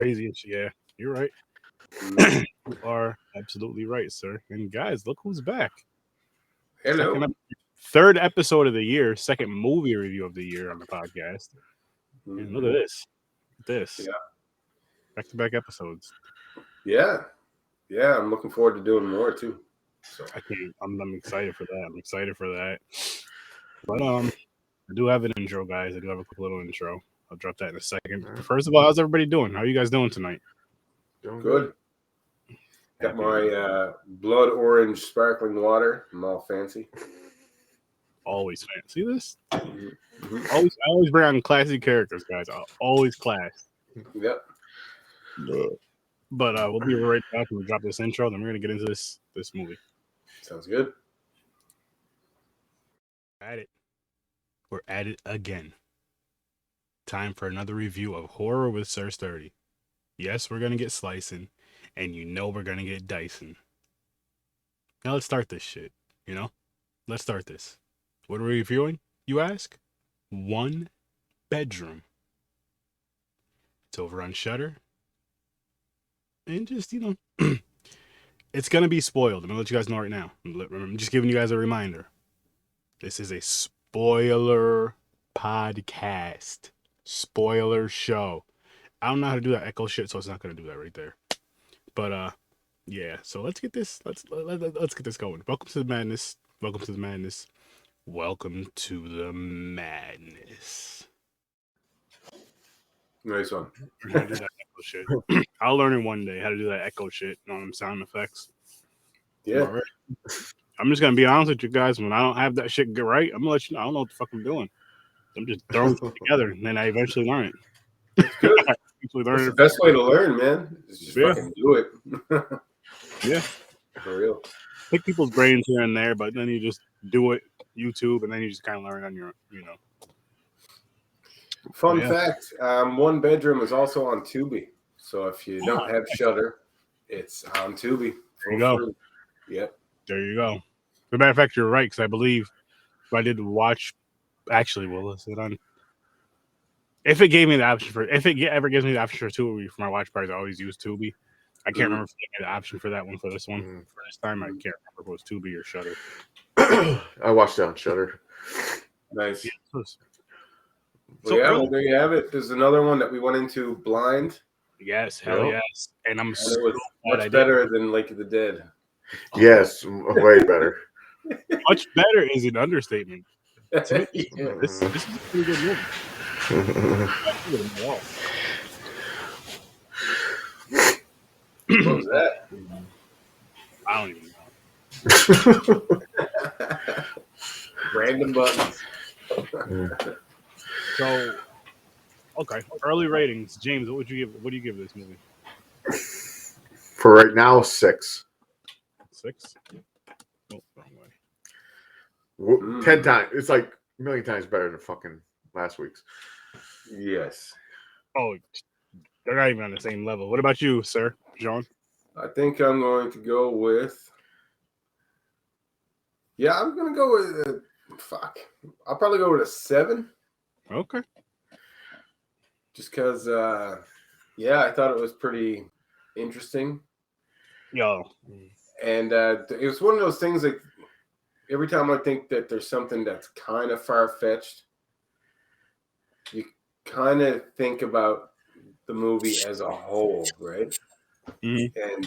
crazy. Yeah, you're right. You are absolutely right, sir. And guys, look who's back. Hello. Third episode of the year, second movie review of the year on the podcast. And look at this. Yeah. Back-to-back episodes. Yeah. Yeah. I'm looking forward to doing more too. So I'm excited for that. I'm excited for that. But I do have an intro, guys. I do have a quick little intro. I'll drop that in a second. All right. First of all, how's everybody doing? How are you guys doing tonight? Doing good. Got my blood orange sparkling water. I'm all fancy. Always fancy this. Mm-hmm. I always bring on classy characters, guys. Always class. Yep. But we'll be right back when we drop this intro. Then we're gonna get into this movie. Sounds good. We're at it again. Time for another review of Horror with Sir Sturdy. Yes, we're gonna get SLICIN, and you know we're gonna get DICIN. Now let's start this shit. Let's start this. What are we reviewing, you ask? One Bedroom. It's over on Shudder. And just, it's going to be spoiled. I'm going to let you guys know right now. I'm just giving you guys a reminder. This is a spoiler podcast. Spoiler show. I don't know how to do that echo shit, so it's not going to do that right there. But, yeah. So let's get this. Let's get this going. Welcome to the madness. Welcome to the madness. Welcome to the madness. Nice one. We're gonna do that echo shit. I'll learn it one day how to do that echo shit on them sound effects. Yeah. Right. I'm just gonna be honest with you guys. When I don't have that shit get right, I'm gonna let you know. I don't know what the fuck I'm doing. I'm just throwing it together, and then I eventually learn it. It's good. It's the best way to learn, man. Is just fucking do it. Yeah. For real. Pick people's brains here and there, but then you just do it. YouTube, and then you just kind of learn on your, Fun fact: One Bedroom is also on Tubi. So if you don't have Shudder, it's on Tubi. There you go. Yep. There you go. As a matter of fact, you're right, because I believe if I did watch, actually, well, is it on? If it gave me the option for, if it ever gives me the option for Tubi for my watch parties, I always use Tubi. I can't remember if they gave me the option for that one for this one. For this time, I can't remember if it was Tubi or Shudder. I watched it on Shudder. Nice. Yeah, well, there you have it. There's another one that we went into blind. Yes, hell yes. And I'm so it was much better than Lake of the Dead. Yes, way better. Much better is an understatement. Yeah. This is a pretty good movie. What was that? I don't even know. Random buttons. So, okay, early ratings. James, what do you give this movie? For right now, 6. 6? Oh, wrong way. 10 times. It's like a million times better than fucking last week's. Yes. Oh, they're not even on the same level. What about you, sir, John? I think I'm going to go with. Yeah, I'm going to go with. I'll probably go with a 7. Okay. Just because, I thought it was pretty interesting. Yo. And it was one of those things like every time I think that there's something that's kind of far-fetched, you kind of think about the movie as a whole, right? Mm-hmm. And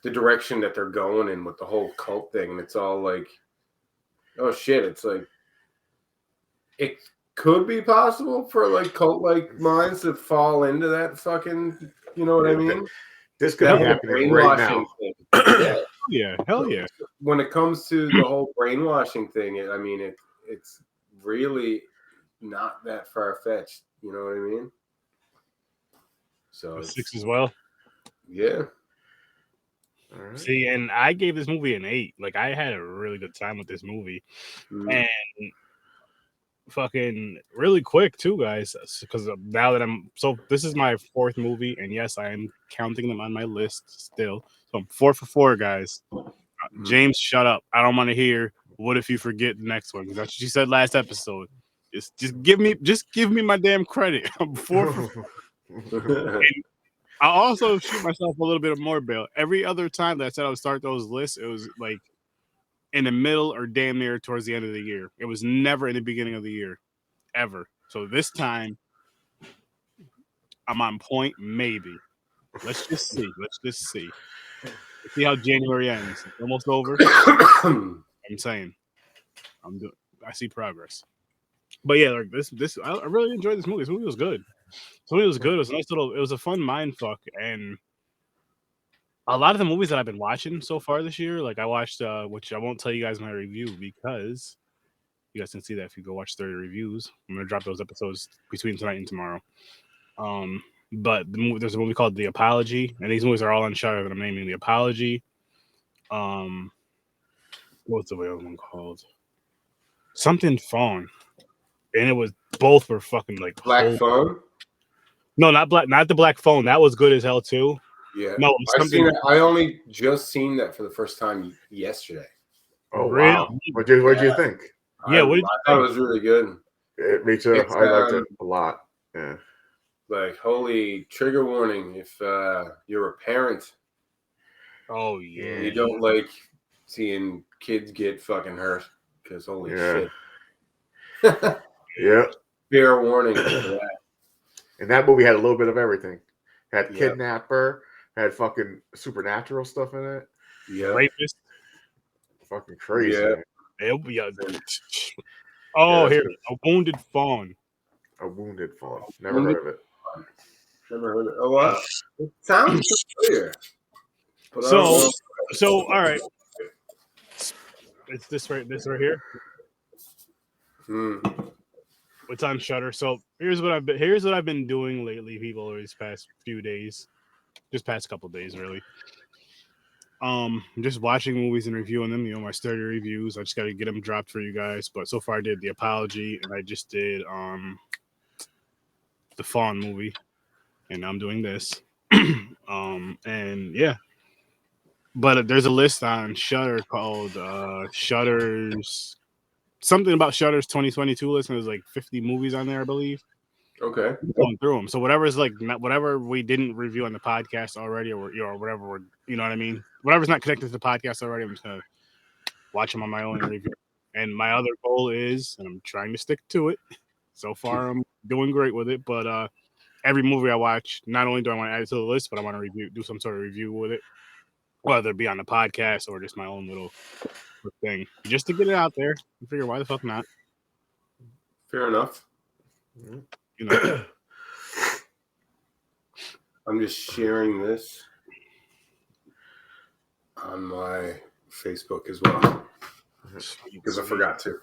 the direction that they're going in with the whole cult thing. And it's all like, oh shit, it's like, it could be possible for like cult-like minds to fall into that fucking, you know what I mean? This could be happening right now. Yeah. Hell yeah. When it comes to the whole brainwashing thing, it's really not that far-fetched. You know what I mean? So 6 as well. Yeah. All right. See, and I gave this movie an 8. Like, I had a really good time with this movie. And fucking really quick, too, guys, because now that this is my 4th movie, and yes, I am counting them on my list still. So I'm 4 for 4, guys. James, shut up. I don't want to hear what if you forget the next one, because that's what you said last episode. Just give me my damn credit. I'm 4 for 4. I'll also shoot myself a little bit of more bail. Every other time that I said I would start those lists, it was like in the middle or damn near towards the end of the year. It was never in the beginning of the year, ever. So this time, I'm on point, maybe. Let's just see. Let's see how January ends. It's almost over. I'm saying, I see progress. But yeah, like I really enjoyed this movie. This movie was good. It was good. It was a nice little. It was a fun mind fuck, and a lot of the movies that I've been watching so far this year, like I watched, which I won't tell you guys my review because you guys can see that if you go watch 30 reviews. I'm gonna drop those episodes between tonight and tomorrow. But there's a movie called The Apology, and these movies are all on Shudder that I'm naming. The Apology. What's the other one called? Something Fawn, and it was both were fucking like Black Phone. No, not the Black Phone. That was good as hell too. Yeah, no, I've seen it. I only just seen that for the first time yesterday. Oh really? Wow! What do you think? Yeah, I thought it was really good. Me too. I liked it a lot. Yeah. Like, holy trigger warning if you're a parent. Oh yeah. You don't like seeing kids get fucking hurt because holy shit. Yeah. Fair warning for that. And that movie had a little bit of everything. Had kidnapper, had fucking supernatural stuff in it. Yeah. Rapist. Fucking crazy. Yeah. Oh, here. A Wounded Fawn. A Wounded Fawn. Never heard of it. Never heard of it. Oh, wow. It sounds familiar. So, all right. It's this right here. It's on Shudder. So here's what I've been doing lately, people, over these past few days. Just past couple days, really. Just watching movies and reviewing them, my sturdy reviews. I just gotta get them dropped for you guys. But so far I did The Apology and I just did the Fawn movie. And I'm doing this. And yeah. But there's a list on Shudder called Shudder's something about Shudder's 2022 list, and there's like 50 movies on there, I believe. Okay. Going through them. So whatever we didn't review on the podcast already, or whatever we're, you know what I mean? Whatever's not connected to the podcast already, I'm just gonna watch them on my own and review. And my other goal is, and I'm trying to stick to it. So far, I'm doing great with it. But every movie I watch, not only do I want to add it to the list, but I want to do some sort of review with it, whether it be on the podcast or just my own little thing, just to get it out there. I figure, why the fuck not? Fair enough. I'm just sharing this on my Facebook as well because I forgot to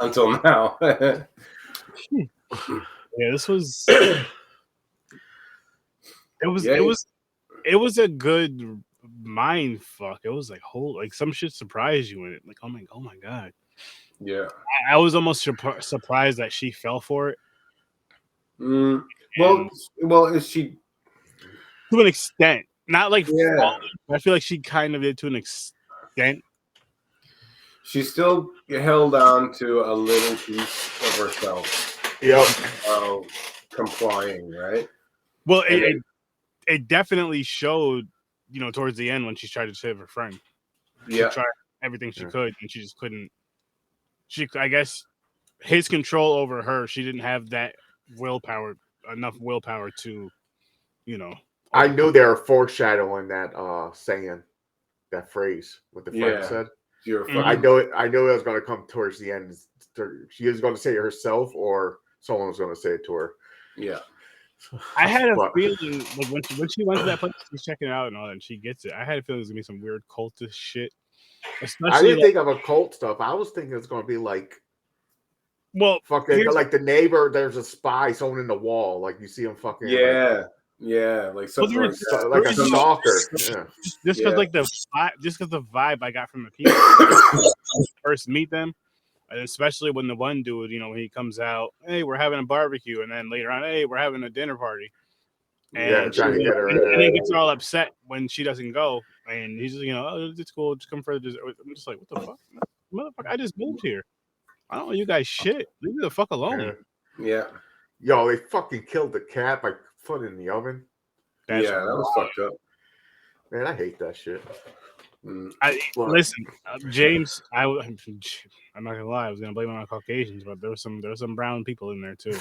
until now. Yeah, this was. It was a good mind fuck. It was like some shit surprised you in it. Like, oh my god. Yeah. I was almost surprised that she fell for it. Well, is she to an extent? Not like falling. I feel like she kind of did to an extent. She still held on to a little piece of herself. Yep. Complying, right? Well, it definitely showed, towards the end when she tried to save her friend. Yeah. She tried everything she could, and she just couldn't. I guess his control over her, she didn't have that enough willpower to, I knew they were foreshadowing that saying, that phrase, what the friend said. I know it was going to come towards the end. She was going to say it herself, or someone was going to say it to her. Yeah. I had a feeling, like when she went to that place, she's checking it out and all that, and she gets it. I had a feeling it was gonna be some weird cultist shit. I didn't think of a cult stuff. I was thinking it's gonna be like, fucking like the neighbor. There's a spy sewn in the wall, like you see him fucking. Yeah, like something like that. Like a stalker. Just because the vibe I got from the people first meet them. And especially when the one dude, when he comes out, hey, we're having a barbecue, and then later on, hey, we're having a dinner party. And trying to get her. And he gets all upset when she doesn't go, and he's just, oh, it's cool, just come for the dessert. I'm just like, what the fuck, motherfucker? I just moved here. I don't know you guys shit. Leave me the fuck alone. Yeah. Yo, they fucking killed the cat by putting it in the oven. That's that was fucked up. Man, I hate that shit. Listen, James. I'm not gonna lie. I was gonna blame it on Caucasians, but there was some brown people in there too.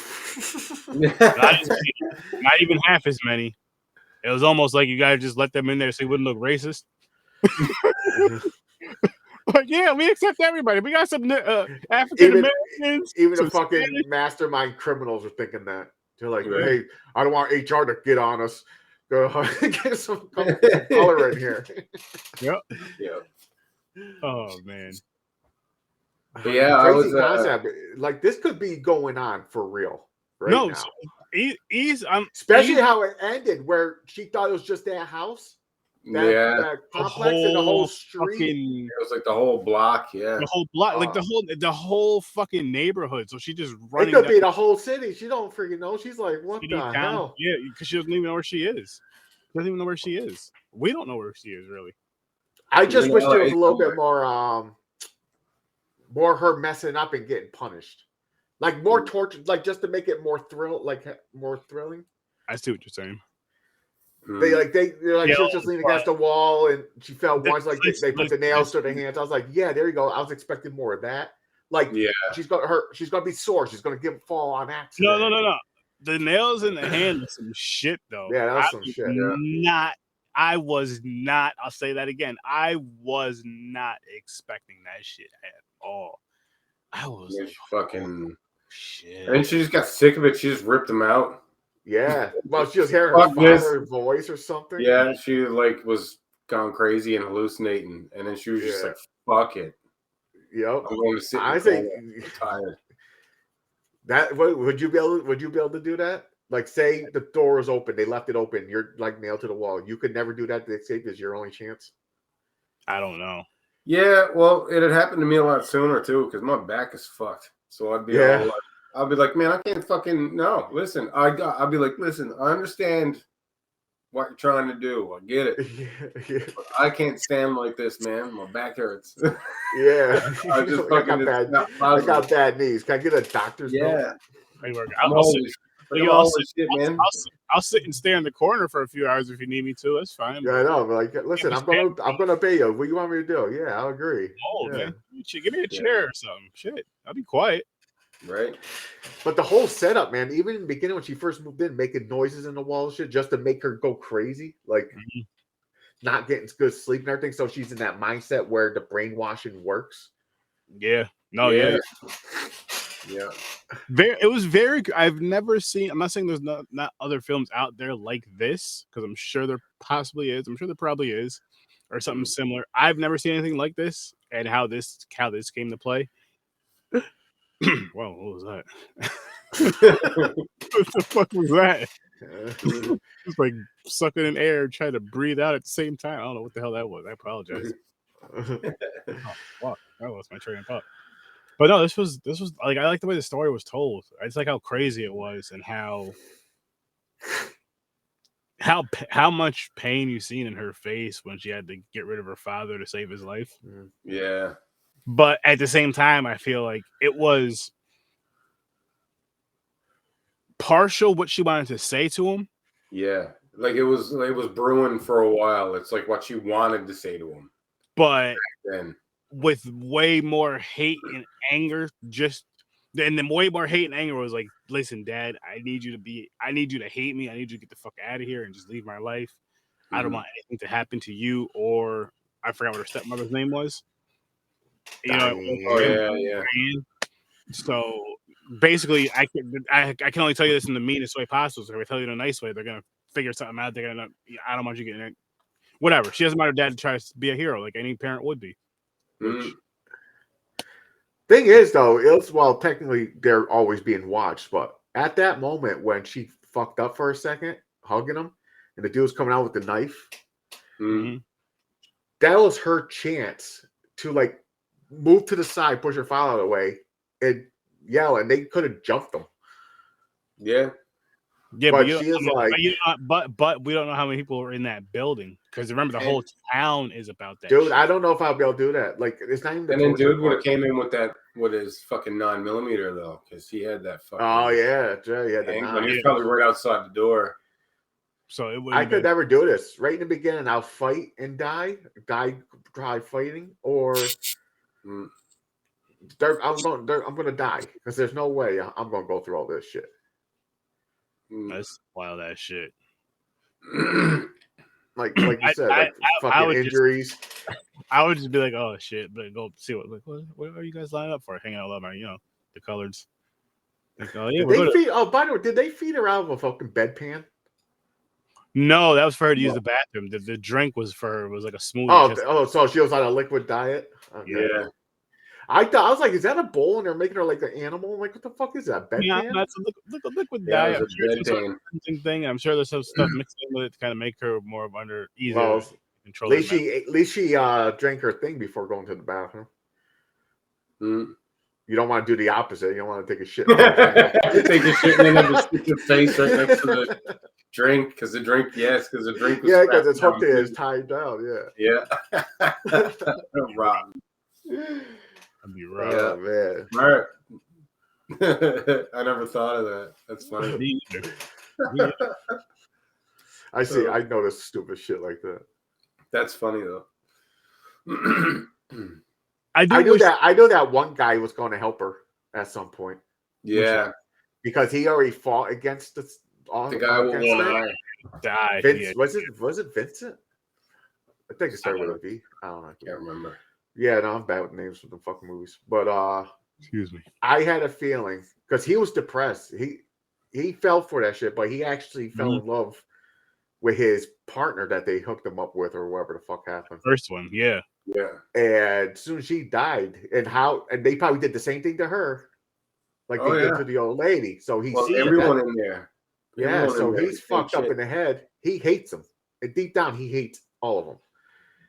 Not even half as many. It was almost like you guys just let them in there so you wouldn't look racist. Like, yeah, we accept everybody. We got some African Americans. Even the fucking mastermind criminals are thinking that. They're like, hey, I don't want HR to get on us. Get some color in here. Yep. Oh man. But yeah, I was concept. Like this could be going on for real right now. Especially how it ended, where she thought it was just that house. That complex and the whole street. It was like the whole block, the whole block, like the whole fucking neighborhood. So she just running. It could be the whole city. She don't freaking know. She's like, what the hell? Yeah, because she doesn't even know where she is. She doesn't even know where she is. We don't know where she is really. I just wish there was a little bit more her messing up and getting punished, like more torture, like just to make it more more thrilling. I see what you're saying. They're like she was just leaning against the wall and she fell once. Like they put the nails to the hands. I was like, yeah, there you go. I was expecting more of that. Like, she's gonna be sore. She's gonna fall on accident. No. The nails in the hand is some shit though. Yeah, that was some shit. I was not. I'll say that again. I was not expecting that shit at all. I was like, fucking shit. And she just got sick of it. She just ripped them out. Yeah. Well, she was hearing her father's voice or something. Yeah, she like was gone crazy and hallucinating, and then she was just like, "Fuck it." Yep. I'm going to sit. I think I'm tired. That would you be able to do that? Like, say the door is open, they left it open, you're like nailed to the wall. You could never do that to escape. Is your only chance? I don't know. Yeah, well, it had happened to me a lot sooner too, because my back is fucked. So I'd be I'll be like, man, I can't fucking listen. I'll be like, listen, I understand what you're trying to do. I get it. But I can't stand like this, man. My back hurts. Yeah. I just fucking I got bad knees. Can I get a doctor's note? I'll sit and stay in the corner for a few hours if you need me to. That's fine. Yeah, I know. But like, listen, I'm gonna obey you. What do you want me to do? Yeah, I'll agree. Oh man, give me a chair or something. Shit, I'll be quiet. Right. But the whole setup, man, even in the beginning when she first moved in, making noises in the wall, shit, just to make her go crazy, like not getting good sleep and everything. So she's in that mindset where the brainwashing works. Yeah. No. Yeah. It was very. I've never seen. I'm not saying there's not other films out there like this, because I'm sure there possibly is. I'm sure there probably is, or something similar. I've never seen anything like this, and how this came to play. Whoa, what was that? What the fuck was that? It's like sucking in air, trying to breathe out at the same time. I don't know what the hell that was. I apologize. Fuck, that was my train of thought. But no, this was like, I like the way the story was told. I just like how crazy it was and how much pain you seen in her face when she had to get rid of her father to save his life. Yeah. But at the same time, I feel like it was partial what she wanted to say to him. Yeah, like it was brewing for a while. It's like what she wanted to say to him, but then with way more hate and anger. And then way more hate and anger was like, "Listen, Dad, I need you to hate me. I need you to get the fuck out of here and just leave my life. I don't want anything to happen to you." Or I forgot what her stepmother's name was. You know, yeah. So basically, I can only tell you this in the meanest way possible. So if I tell you in a nice way, they're gonna figure something out. They're gonna, I don't want you getting it. Whatever. She doesn't want her dad to try to be a hero like any parent would be. Thing is, though, technically they're always being watched, but at that moment when she fucked up for a second, hugging him, and the dude was coming out with the knife, that was her chance to like move to the side, push her father out of the way, and yell, and they could have jumped them. Yeah, but she is like, but we don't know how many people are in that building, because remember the whole town is about that. Dude, shit. I don't know if I'll be able to do that. Like, it's not even. And then dude would have came in with his fucking 9mm though, because he had that fucking. Oh yeah, he was probably right outside the door. So it would. I could never do this. Right in the beginning, I'll fight and die try fighting, or I'm gonna die because there's no way I'm gonna go through all this shit. That's wild ass shit. like you said, fucking injuries. I would just be like, oh shit, but go see what are you guys lining up for? Hanging out with my, the colors. Like, oh yeah, by the way, did they feed her out of a fucking bedpan? No, that was for her to use the bathroom. The drink was for her. It was like a smoothie. So she was on a liquid diet? Okay. Yeah. I was like, is that a bowl? And they're making her like an animal? I'm like, what the fuck is that? Bedpan? Yeah, that's a liquid diet. I'm sure it's a thing. I'm sure there's some stuff mixed in with it to kind of make her more of under easier control. At least she drank her thing before going to the bathroom. You don't want to do the opposite. You don't want to take a shit. Take a shit and then just stick your face right next to the drink because the drink was because it's hooked in, it's tied down. Yeah. Rotten. That'd be rough. Oh man. All right. I never thought of that. That's funny. I noticed stupid shit like that. That's funny though. I knew that one guy was going to help her at some point. Yeah. Because he already fought against the guy with one eye. Died. Was it Vincent? I think it started with a V. I don't know. I can't remember. Yeah, no, I'm bad with names for the fucking movies. But excuse me. I had a feeling because he was depressed. He fell for that shit, but he actually fell in love with his partner that they hooked him up with, or whatever the fuck happened. First one, yeah. And as soon as she died, and they probably did the same thing to her, like they did to the old lady. So he sees everyone in there. Yeah, so he's fucked up in the head. He hates them, and deep down, he hates all of them.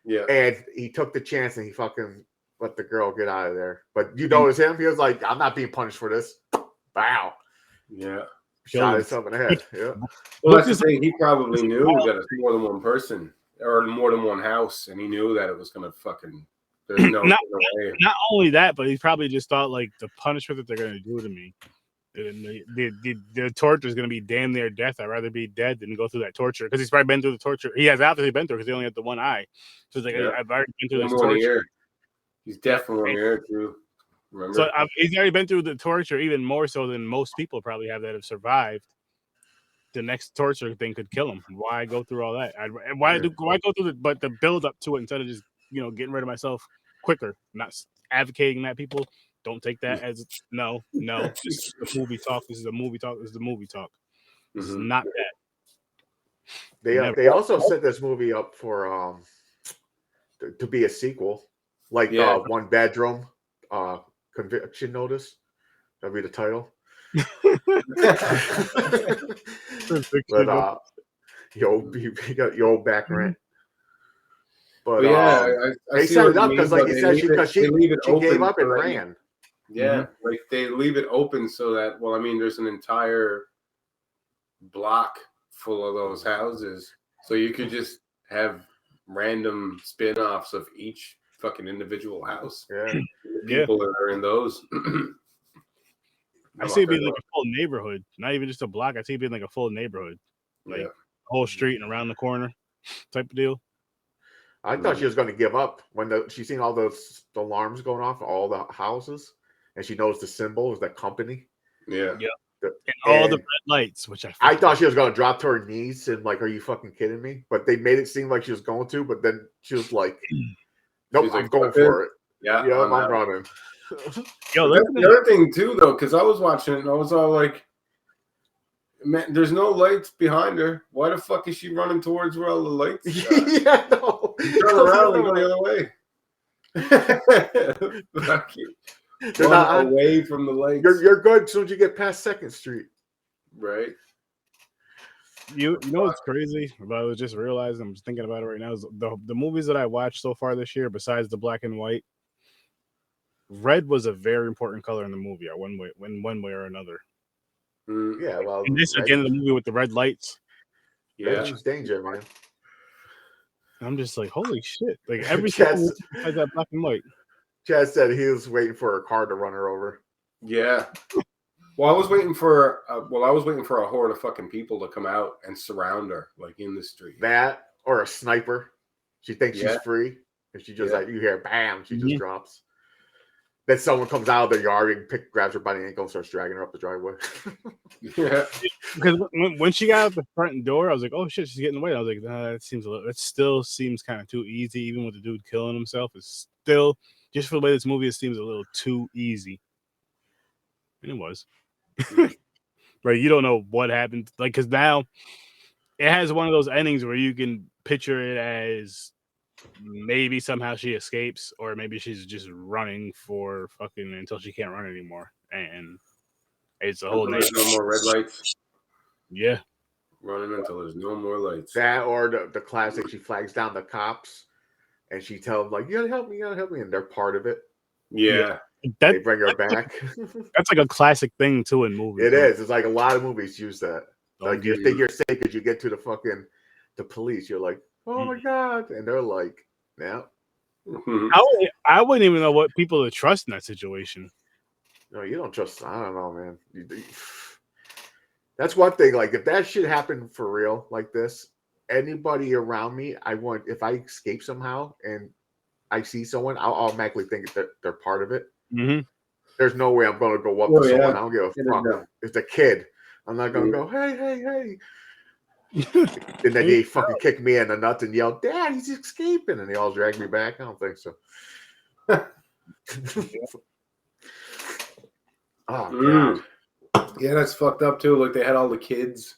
Yeah, and he took the chance and he fucking let the girl get out of there. But you notice him? He was like, "I'm not being punished for this." Bow. Yeah, shot himself in the head. Yeah. Well, that's the thing. He probably knew that it's more than one person or more than one house, and he knew that it was gonna fucking. There's no way. Not only that, but he probably just thought like the punishment that they're gonna do to me. The torture is going to be damn near death. I'd rather be dead than go through that torture because he's probably been through the torture. He has obviously been through because he only had the one eye. So it's like I've already been through this torture. He's definitely here too. Remember? So he's already been through the torture even more so than most people probably have that have survived. The next torture thing could kill him. Why go through all that? Why go through the build up to it instead of just getting rid of myself quicker? Not advocating that people. Don't take that as no. This is the movie talk. This is the movie talk. This is the movie talk. This is not that. They also set this movie up for to be a sequel, like One Bedroom Conviction Notice. That'd be the title. But your back rent. But I they set it up because, like you said, she gave up and ran. Yeah, like they leave it open so that there's an entire block full of those houses, so you could just have random spin-offs of each fucking individual house. Yeah, people that are in those. I see it being like a full neighborhood, not even just a block. I see it being like a full neighborhood, like a whole street and around the corner type of deal. I thought she was going to give up when she seen all those alarms going off, all the houses, and she knows the symbol is that company. Yeah. And all the red lights, which I thought she was going to drop to her knees and like, are you fucking kidding me? But they made it seem like she was going to, but then she was like, nope, I'm going for it. Yeah, I'm running. Yo, that's the other thing too, though, because I was watching it and I was all like, man, there's no lights behind her. Why the fuck is she running towards where all the lights are? Yeah, no. Turn around and go the other way. They're not away from the lights. You're good as soon as you get past 2nd Street. Right. You know what's crazy? But I was just realizing, I'm just thinking about it right now, is the movies that I watched so far this year, besides the black and white, red was a very important color in the movie, one way or another. Yeah, well, and this again, the movie with the red lights. Yeah, it's danger, man. I'm just like, holy shit! Like every single has that black and white. Chad said he was waiting for a car to run her over. Yeah, Well, I was waiting for a horde of fucking people to come out and surround her, like in the street. That or a sniper. She thinks she's free, and she just like you hear bam, she just drops. Then someone comes out of the yard and grabs her by the ankle and starts dragging her up the driveway. Yeah, because when she got out the front door, I was like, "Oh shit, she's getting away." I was like, "That still seems kind of too easy." Even with the dude killing himself, it's still just for the way this movie it seems a little too easy. And it was. Right, you don't know what happened, like, because now it has one of those endings where you can picture it as maybe somehow she escapes, or maybe she's just running for fucking until she can't run anymore, and it's a whole there's no more red lights. Yeah, running until there's no more lights. That or the classic, she flags down the cops, and she tells them like, "You gotta help me, and they're part of it. Yeah. They bring her back. That's like a classic thing too in movies. It is. It's like a lot of movies use that. Like you think you're safe because you get to the police. You're like, oh my god, and they're like, yeah. I wouldn't even know what people to trust in that situation. No, you don't trust. I don't know, man. That's one thing. Like if that shit happened for real, like this, anybody around me, if I escape somehow and I see someone, I'll automatically think that they're part of it. Mm-hmm. There's no way I'm going to go up to someone. I don't give a fuck. It's a kid. I'm not going to go, hey. And then they fucking kick me in the nuts and yell, "Dad, he's escaping!" And they all drag me back. I don't think so. Oh god. Yeah, that's fucked up too. Like they had all the kids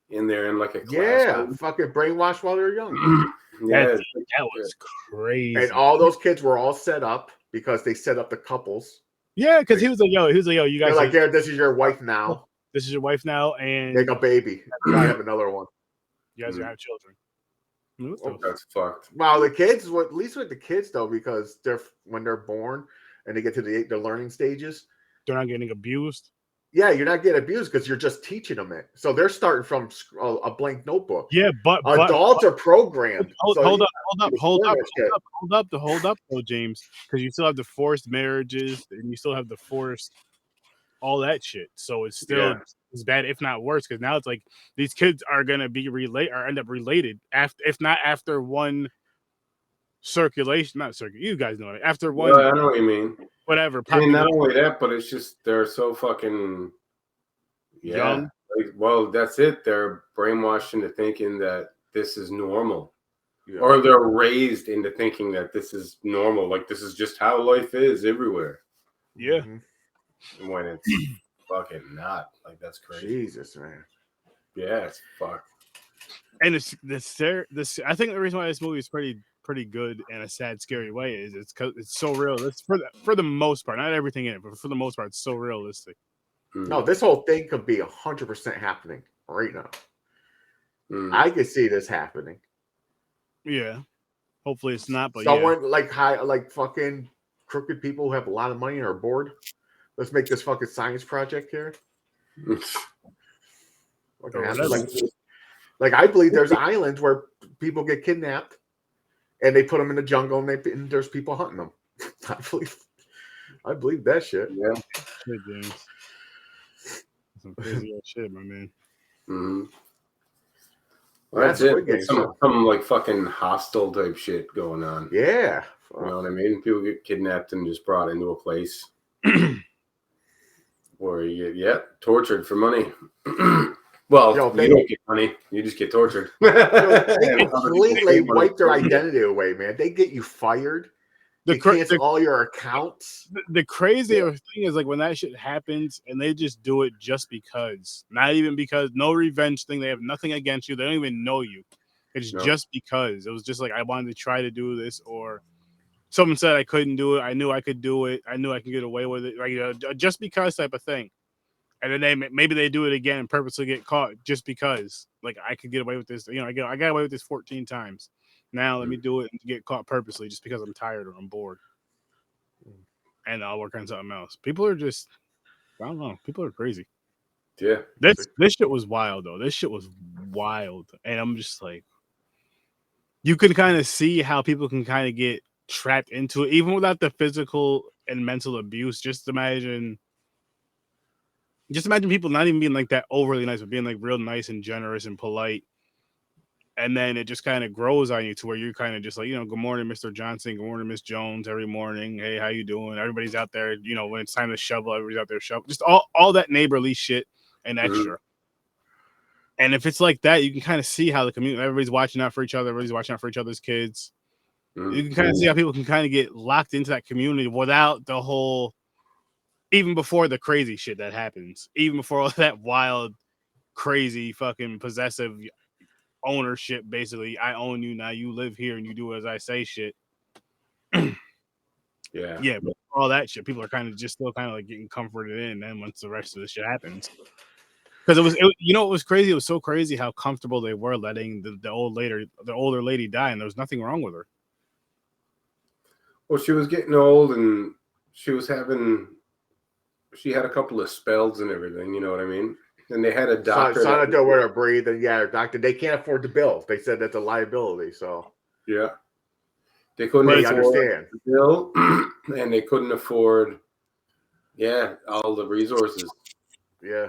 in there in like a class. Yeah, fucking brainwashed while they're young. Yeah, that was crazy. And all those kids were all set up because they set up the couples. Yeah, because he was like, yo, you guys are like, yeah, this is your wife now. This is your wife now, and make a baby. I have another one. You guys are have children. Oh, that's fucked. Well, the kids, at least with the kids though, because when they're born and they get to the learning stages, they're not getting abused. Yeah, you're not getting abused because you're just teaching them it. So they're starting from a blank notebook. Yeah, but adults are programmed. Hold up, though, James, because you still have the forced marriages and you still have the forced all that shit. So it's still as bad, if not worse, because now it's like these kids are gonna be end up related after, if not after one circulation, not circulation. You guys know it. After one, I know what you mean. Whatever. I mean, not only that, but it's just they're so fucking young. Like, well, that's it. They're brainwashed into thinking that this is normal, or they're raised into thinking that this is normal. Like this is just how life is everywhere. Yeah. When it's fucking not. Like that's crazy. Jesus, man. Yeah, it's fucked. And this I think the reason why this movie is pretty good in a sad, scary way is it's because it's so real. It's for the most part, not everything in it, but for the most part, it's so realistic. No, this whole thing could be 100% happening right now. I could see this happening. Yeah, hopefully it's not. But someone like fucking crooked people who have a lot of money and are bored. Let's make this fucking science project here. Like I believe there's islands where people get kidnapped. And they put them in the jungle, and there's people hunting them. I believe that shit. Yeah, some crazy ass shit, my man. Mm-hmm. Well, that's it. Some like fucking hostile type shit going on. Yeah, you know what I mean. People get kidnapped and just brought into a place where you get tortured for money. Well, you don't get money. You just get tortured. They completely wipe their identity away, man. They get you fired. They cancel all your accounts. The crazier thing is like when that shit happens and they just do it just because. Not even because. No revenge thing. They have nothing against you. They don't even know you. It's just because. It was just like I wanted to try to do this, or someone said I couldn't do it. I knew I could do it. I knew I could get away with it. Like just because type of thing. And then maybe they do it again and purposely get caught just because, like, I could get away with this. You know, I got away with this 14 times. Now let me do it and get caught purposely just because I'm tired or I'm bored. And I'll work on something else. People are just, I don't know. People are crazy. Yeah. This shit was wild, though. This shit was wild. And I'm just like, you can kind of see how people can kind of get trapped into it, even without the physical and mental abuse. Just imagine just imagine people not even being like that overly nice, but being like real nice and generous and polite. And then it just kind of grows on you to where you're kind of just like, good morning, Mr. Johnson. Good morning, Miss Jones. Every morning. Hey, how you doing? Everybody's out there, when it's time to shovel, everybody's out there shoveling. Just all that neighborly shit and extra. And if it's like that, you can kind of see how the community, everybody's watching out for each other. Everybody's watching out for each other's kids. You can kind of see how people can kind of get locked into that community without the whole, even before the crazy shit that happens, even before all that wild, crazy, fucking possessive ownership, basically. I own you now. You live here and you do as I say shit. Yeah, but all that shit, people are kind of just still kind of like getting comforted in. Then once the rest of the shit happens, because it was crazy. It was so crazy how comfortable they were letting the older lady die, and there was nothing wrong with her. Well, she was getting old, and she had a couple of spells and everything. You know what I mean? And they had a doctor. Son of where to breathe, and doctor. They can't afford the bill. They said that's a liability. So they couldn't understand the bill, and they couldn't afford all the resources. Yeah.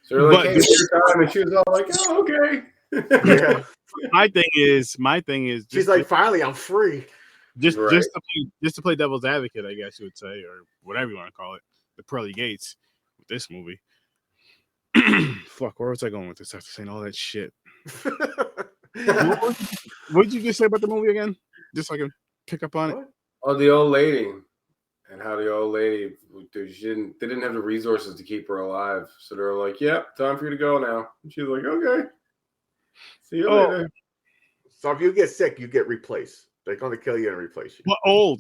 So they're like, "Hey, it's your time," and she was all like, "Oh, okay." Yeah. My thing is, she's like, "Finally, I'm free." Just to play devil's advocate, I guess you would say, or whatever you want to call it, the pearly gates with this movie. Fuck, where was I going with this after saying all that shit? What did you just say about the movie again? Just so I can pick up on it. Oh, the old lady, and how the old lady, they didn't have the resources to keep her alive, so they're like, "Yep, time for you to go now." And she's like, "Okay, see you later." So if you get sick, you get replaced. They're going to kill you and replace you. Well,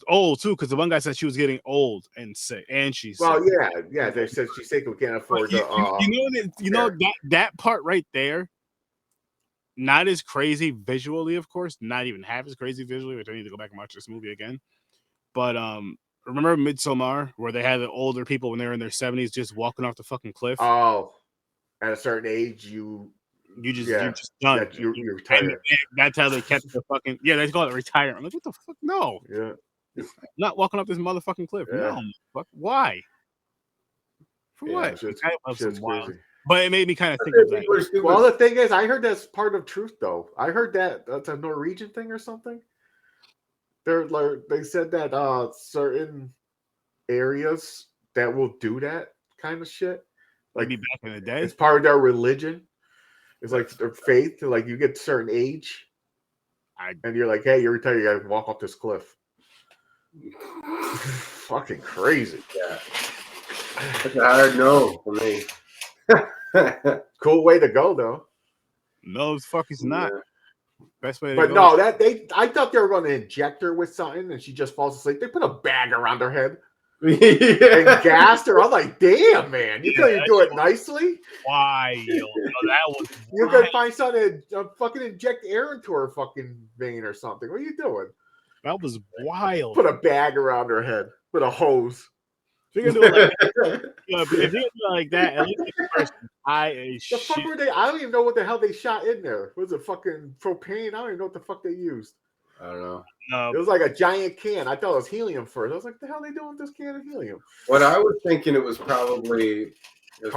old too, because the one guy said she was getting old and sick, and she's sick. Yeah. They said she's sick. We can't afford that part right there. Not as crazy visually, of course. Not even half as crazy visually, which I need to go back and watch this movie again. But remember Midsommar, where they had the older people when they were in their 70s just walking off the fucking cliff? Oh, at a certain age, you're just done. You're retired. And that's how they kept the fucking they call it retirement. I'm like, what the fuck? No. Yeah. Not walking up this motherfucking cliff. Yeah. No. Fuck. Why? For what? Shit's crazy. But it made me kind of think of that. Well, the thing is, I heard that's part of truth, though. I heard that's a Norwegian thing or something. They said that certain areas that will do that kind of shit. Like maybe back in the day, it's part of their religion. It's like their faith. Like you get a certain age, and you're like, "Hey, you're retired. You gotta walk off this cliff." Fucking crazy. Yeah, that's a hard no for me. Cool way to go, though. No, fuck, it's not. Best way to but go. No, I thought they were going to inject her with something, and she just falls asleep. They put a bag around her head. And gassed her. I'm like, damn, man, you couldn't do it nicely. Why? That was you could find something to fucking inject air into her fucking vein or something. What are you doing? That was wild. Put a bag around her head with a hose. If you're gonna do it like that, at least the person high as shit. The fuck were they? I don't even know what the hell they shot in there. Was it fucking propane? I don't even know what the fuck they used. I don't know. It was like a giant can. I thought it was helium first. I was like, the hell are they doing with this can of helium? What I was thinking, it was probably gas. It was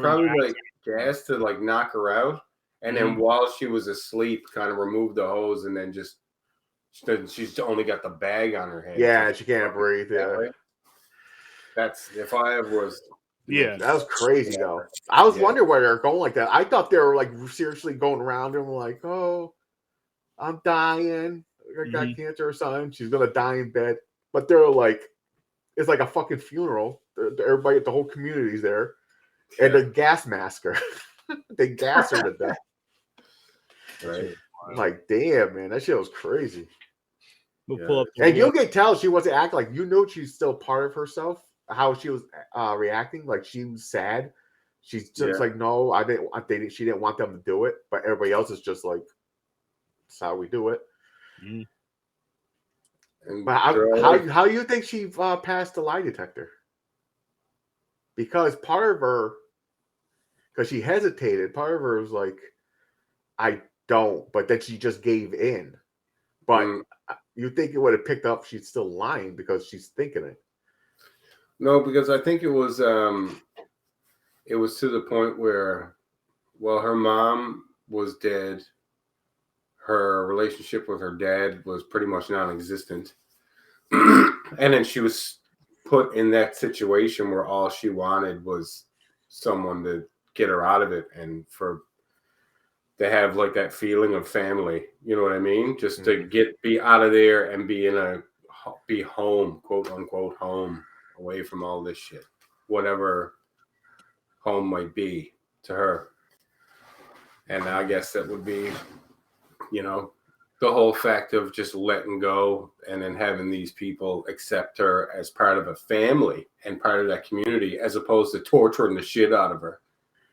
probably like gas to like knock her out, and then while she was asleep, kind of remove the hose, and then she's only got the bag on her head. Yeah, she can't breathe. Yeah, that's if I ever was. Yeah, that was crazy though. I was wondering where they're going like that. I thought they were like seriously going around and like, oh, I'm dying. I got cancer or something. She's gonna die in bed. But they're like, it's like a fucking funeral. Everybody, the whole community's there, and the gas mask her. They gas her to death. Right. I'm like, damn, man, that shit was crazy. We'll pull up and you can tell she wasn't acting like, you know, she's still part of herself. How she was reacting, like she was sad. She's just like, no, she didn't want them to do it, but everybody else is just like, that's how we do it. But how do you think she passed the lie detector? Because part of her, because she hesitated, part of her was like, I don't, but then she just gave in. But you think it would have picked up she's still lying because she's thinking it. No, because I think it was it was to the point where, well, her mom was dead. Her relationship with her dad was pretty much non-existent. And then she was put in that situation where all she wanted was someone to get her out of it and to have like that feeling of family. You know what I mean? Just to be out of there and be home, quote unquote home, away from all this shit. Whatever home might be to her. And I guess that would be, you know, the whole fact of just letting go and then having these people accept her as part of a family and part of that community, as opposed to torturing the shit out of her.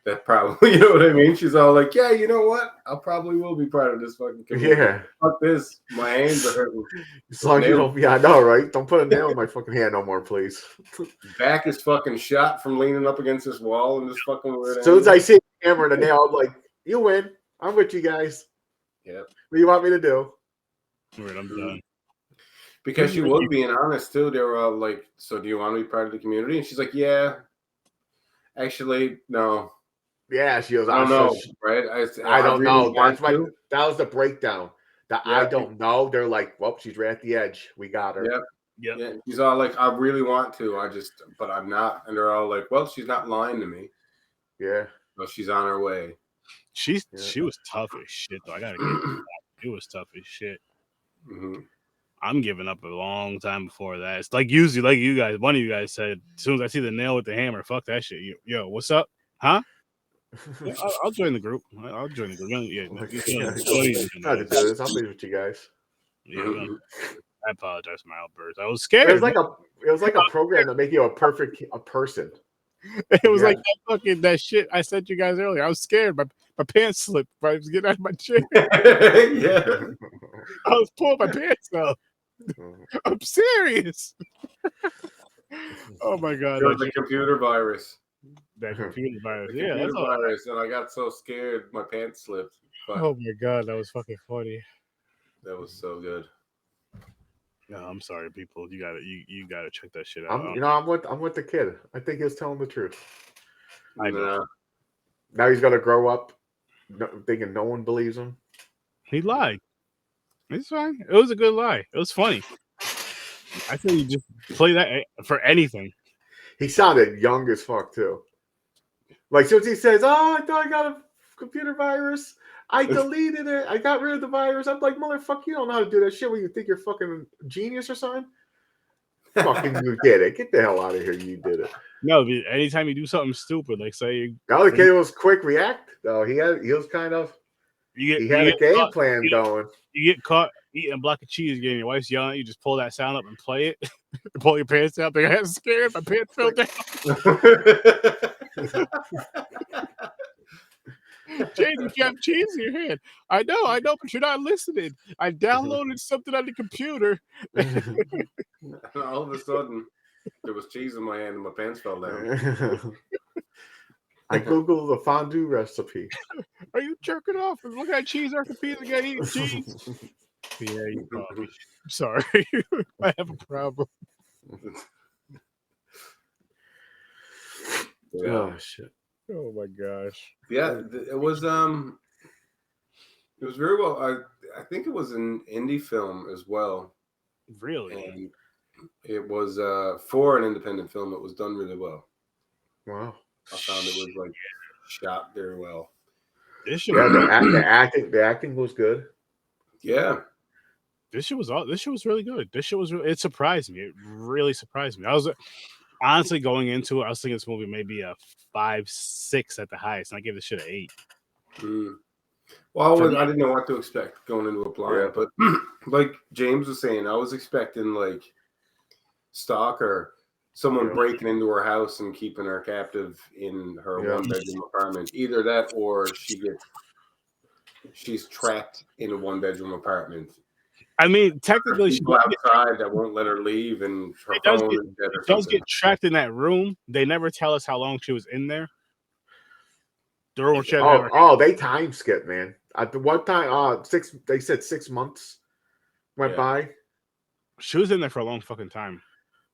That probably, you know what I mean? She's all like, yeah, you know what? I probably will be part of this fucking community. Yeah. Fuck this. My hands are hurting. It's like, you don't, yeah, I know, right? Don't put a nail in my fucking hand no more, please. Back is fucking shot from leaning up against this wall and this fucking weird. As soon as I see the camera and the nail, I'm like, you win. I'm with you guys. Yep. What do you want me to do? All right, I'm done. Because she was being honest too. They were all like, so do you want to be part of the community? And she's like, yeah. Actually, no. Yeah, she goes, I don't know, right? I don't really know. That's that was the breakdown. I don't know. They're like, well, she's right at the edge. We got her. Yep. Yeah. She's all like, I really want to. But I'm not. And they're all like, well, she's not lying to me. Yeah. So she's on her way. She was tough as shit, though. I gotta get it was tough as shit. I'm giving up a long time before that. It's like usually, like you guys, one of you guys said, as soon as I see the nail with the hammer, fuck that shit. Yo, what's up? Huh? Yeah, I'll join the group. I'll join the group. I'll do this. I'll be with you guys. Yeah, I apologize for my outburst. I was scared. It was like a program to make you a person. It was like that shit I sent you guys earlier. I was scared. My pants slipped. I was getting out of my chair. Yeah. I was pulling my pants out. I'm serious. Oh my god. It was a computer virus. That computer virus. Yeah, that's virus. And I got so scared my pants slipped. But oh my god, that was fucking funny. That was so good. No, I'm sorry, people. You gotta check that shit out. I'm with the kid. I think he's telling the truth. I know. Now he's gonna grow up thinking no one believes him. He lied. It's fine. It was a good lie. It was funny. I think you just play that for anything. He sounded young as fuck too. Like since he says, "Oh, I thought I got a computer virus. I deleted it. I got rid of the virus." I'm like, "Motherfucker, you don't know how to do that shit. Where you think you're fucking genius or something? Fucking you did it. Get the hell out of here. You did it." No, anytime you do something stupid, like say, the other kid was quick react though. He was kind of. He had a game plan going. You get caught eating a block of cheese again. Your wife's yelling. You just pull that sound up and play it. Pull your pants out. I got scared. My pants fell down. James, you have cheese in your hand. I know, but you're not listening. I downloaded something on the computer. All of a sudden, there was cheese in my hand and my pants fell down. I googled the fondue recipe. Are you jerking off? Look at cheese recipe again, eating cheese. Yeah, you probably. I'm sorry. I have a problem. Yeah. Oh shit. Oh my gosh. Yeah, it was very well. I think it was an indie film as well. Really? And it was for an independent film. It was done really well. Wow. I found it was like shot very well. The acting was good. Yeah. This shit was really good. It surprised me. It really surprised me. I was honestly going into it, I was thinking this movie maybe a 5-6 at the highest, and I gave this shit an 8. Well, I didn't know what to expect going into a blind, but like James was saying, I was expecting like stalker, someone breaking into her house and keeping her captive in her one-bedroom apartment. Either that, or she's trapped in a one-bedroom apartment. I mean, technically, people outside that won't let her leave, and her phone does get trapped in that room. They never tell us how long she was in there. They time skip, man. At the one time, they said 6 months went by. She was in there for a long fucking time.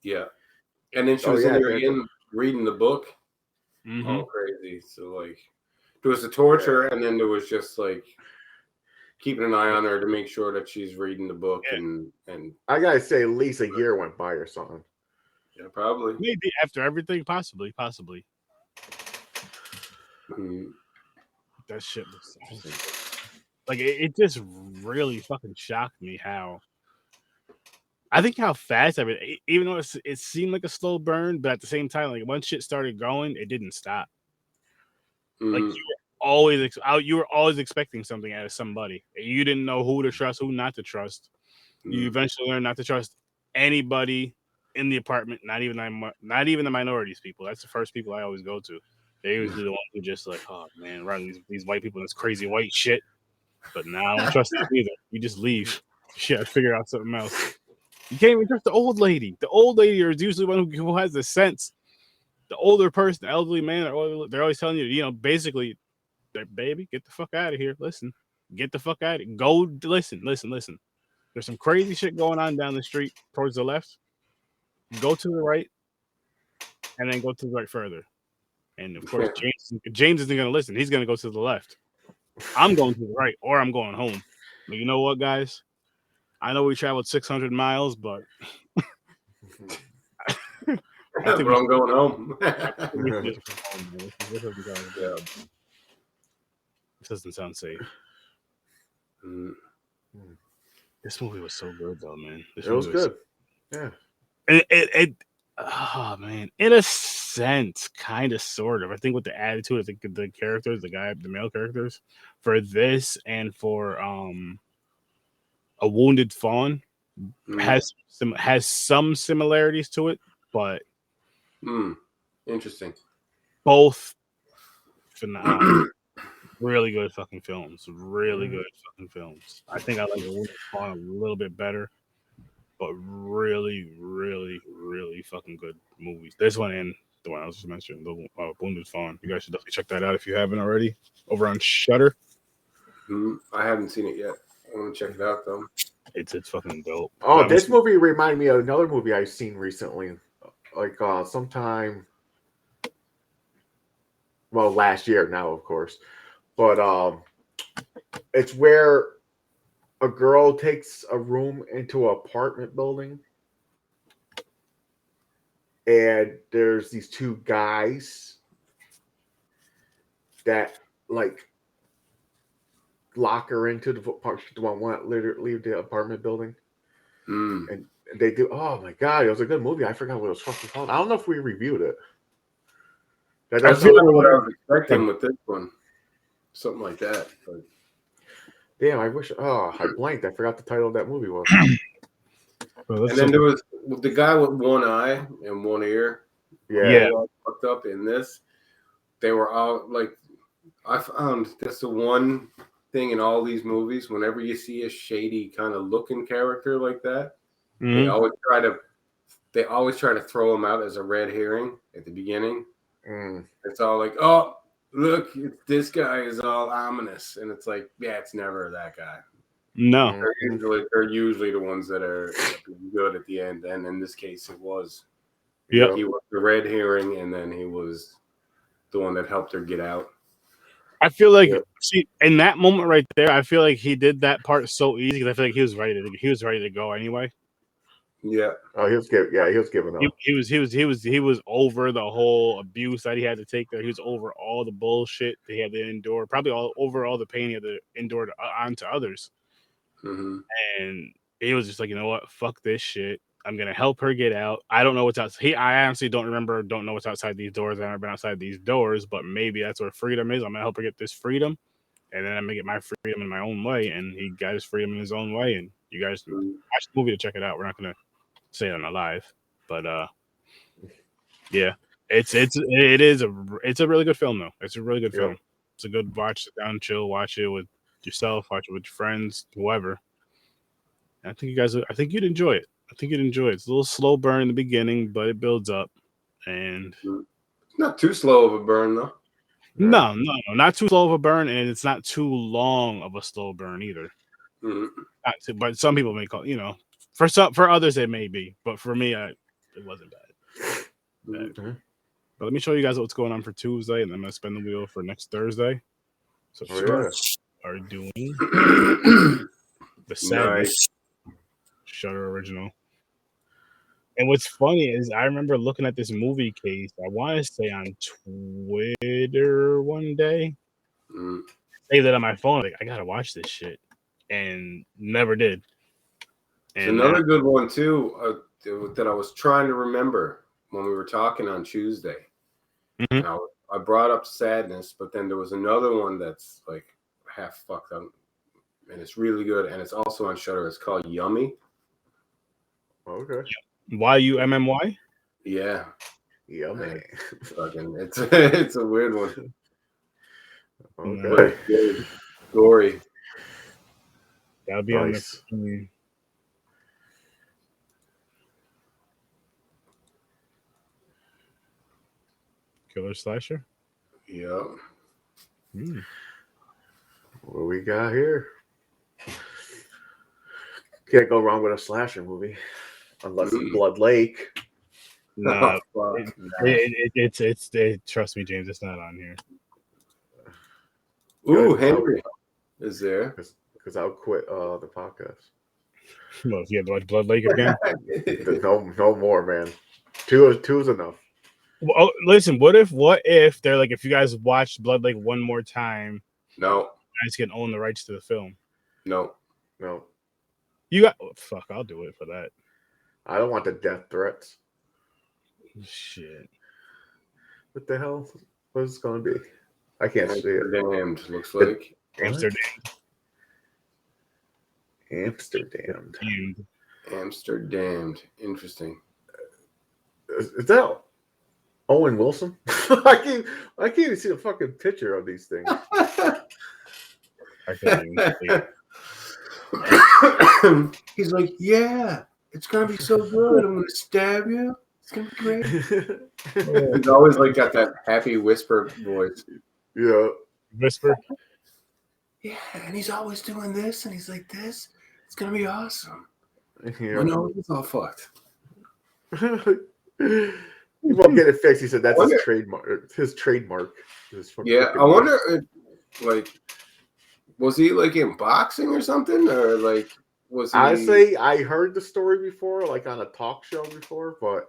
Yeah, and then she was in there reading the book, all crazy. So like, there was the torture, and then there was just like keeping an eye on her to make sure that she's reading the book, and I gotta say, at least a year went by or something. Yeah, probably. Maybe after everything, possibly. That shit was like it just really fucking shocked me how. I think how fast even though it seemed like a slow burn, but at the same time, like once shit started going, it didn't stop. Like you were always expecting something out of somebody. You didn't know who to trust, who not to trust. You eventually learned not to trust anybody in the apartment, not even the minorities people. That's the first people I always go to. They usually the ones who just like, oh man, right, these white people in this crazy white shit. But now I don't trust them either. You just leave. Shit, I figure out something else. You can't even trust the old lady. The old lady is usually one who has the sense. The older person, the elderly man, they're always telling you, basically, baby, get the fuck out of here. Listen, get the fuck out of here. Go listen. There's some crazy shit going on down the street towards the left. Go to the right, and then go to the right further. And of course, James isn't going to listen. He's going to go to the left. I'm going to the right, or I'm going home. But you know what, guys? I know we traveled 600 miles, but I'm going home. This doesn't sound safe. This movie was so good, though, man. It was good. Yeah. Oh man, in a sense, kind of, sort of. I think with the attitude, I think the characters, the male characters, for this and for A Wounded Fawn has some similarities to it, but interesting. Both phenomenal. Really good fucking films. Really good fucking films. I think I like A Wounded Fawn a little bit better, but really, really, really fucking good movies. This one and the one I was just mentioning, the Wounded Fawn. You guys should definitely check that out if you haven't already. Over on Shudder. I haven't seen it yet. I want to check it out though. It's fucking dope. Oh, this movie reminded me of another movie I've seen recently, like sometime. Well, last year now, of course, but it's where a girl takes a room into an apartment building, and there's these two guys that like lock her into the part. She won't leave the apartment building, and they do. Oh my god, it was a good movie. I forgot what it was fucking called. I don't know if we reviewed it. That's what I was expecting with this one. Something like that. But... Damn, I wish. Oh, I blanked. I forgot the title of that movie was. And then there was the guy with one eye and one ear. Yeah. Fucked up in this. They were all like, I found that's the one thing in all these movies. Whenever you see a shady kind of looking character like that, they always try to throw him out as a red herring at the beginning. It's all like, oh, look, this guy is all ominous, and it's like, yeah, it's never that guy. No, they're usually the ones that are good at the end, and in this case, it was. Yeah, he was the red herring, and then he was the one that helped her get out. I feel like, see, in that moment right there, I feel like he did that part so easy because I feel like he was ready to go anyway. Yeah. Oh, he was giving up. He was over the whole abuse that he had to take there. He was over all the bullshit that he had to endure, probably over all the pain he had to endure onto others. And he was just like, you know what? Fuck this shit. I'm gonna help her get out. I don't know what's outside. I honestly don't know what's outside these doors. I've never been outside these doors, but maybe that's where freedom is. I'm gonna help her get this freedom, and then I'm gonna get my freedom in my own way. And he got his freedom in his own way. And you guys watch the movie to check it out. We're not gonna say it on a live, but yeah, it's a really good film though. It's a really good film. It's a good watch, sit down, chill, watch it with yourself, watch it with your friends, whoever. I think you'd enjoy it. It's a little slow burn in the beginning, but it builds up, and it's not too slow of a burn though. No, not too slow of a burn, and it's not too long of a slow burn either. But some people may call, for others it may be, but for me, it wasn't bad. But let me show you guys what's going on for Tuesday, and then I'm gonna spin the wheel for next Thursday. So are doing the Sadness Shutter original. And what's funny is I remember looking at this movie case, I want to say on Twitter one day, say that on my phone, like, I gotta watch this shit, and never did. And another good one too that I was trying to remember when we were talking on Tuesday. And I brought up Sadness, but then there was another one that's like half fucked up, and it's really good, and it's also on Shudder. It's called Yummy. Okay. YUMMY? Yeah. Yummy. It's a weird one. Okay. Gory. That'll be on the Killer Slasher? Yeah. What we got here? Can't go wrong with a slasher movie, unless it's Blood Lake. No, it's trust me, James, it's not on here. Ooh, Henry is there because I'll quit the podcast. Well, if you have to watch Blood Lake again, no more, man. Two is enough. Well, listen, what if they're like, if you guys watch Blood Lake one more time, no, you guys can own the rights to the film. No. You got fuck. I'll do it for that. I don't want the death threats. Shit. What the hell? What's it gonna be? I can't see it. Damned looks like Amsterdam. Interesting. Is that Owen Wilson? I can't even see the fucking picture of these things. I can't even see it. He's like, yeah, it's gonna be so good. I'm gonna stab you. It's gonna be great. He's always like got that happy whisper voice. Yeah, whisper. Yeah, and he's always doing this, and he's like this. It's gonna be awesome. Yeah. I know it's all fucked. He won't get it fixed. He said that's his trademark. His trademark. Yeah, I wonder if, like, was he like in boxing or something, or like was he? Honestly, I heard the story before, like on a talk show before, but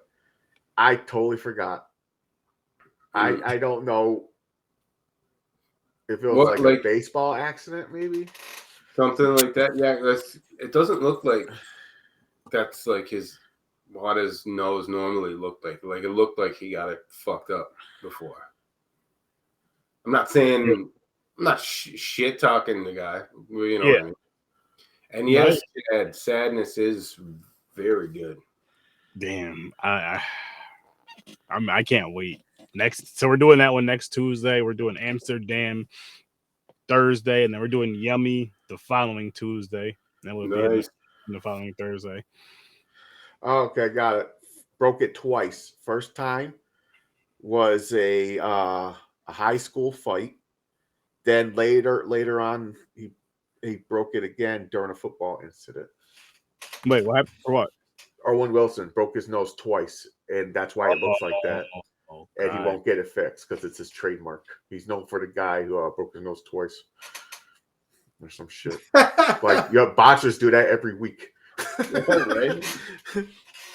I totally forgot. I don't know if it was like a baseball accident, maybe something like that. Yeah, it doesn't look like that's like what his nose normally looked like. Like it looked like he got it fucked up before. I'm not saying. I'm not shit talking the guy, you know what I mean? And yes, Sadness is very good. Damn, I can't wait. So we're doing that one next Tuesday. We're doing Amsterdam Thursday, and then we're doing Yummy the following Tuesday. And then we'll be in the following Thursday. Okay, got it. Broke it twice. First time was a high school fight. Then later on, he broke it again during a football incident. Wait, what happened? For what? Owen Wilson broke his nose twice, and that's why it looks like that. And he won't get it fixed because it's his trademark. He's known for the guy who broke his nose twice. Or some shit. Like, boxers do that every week. Right?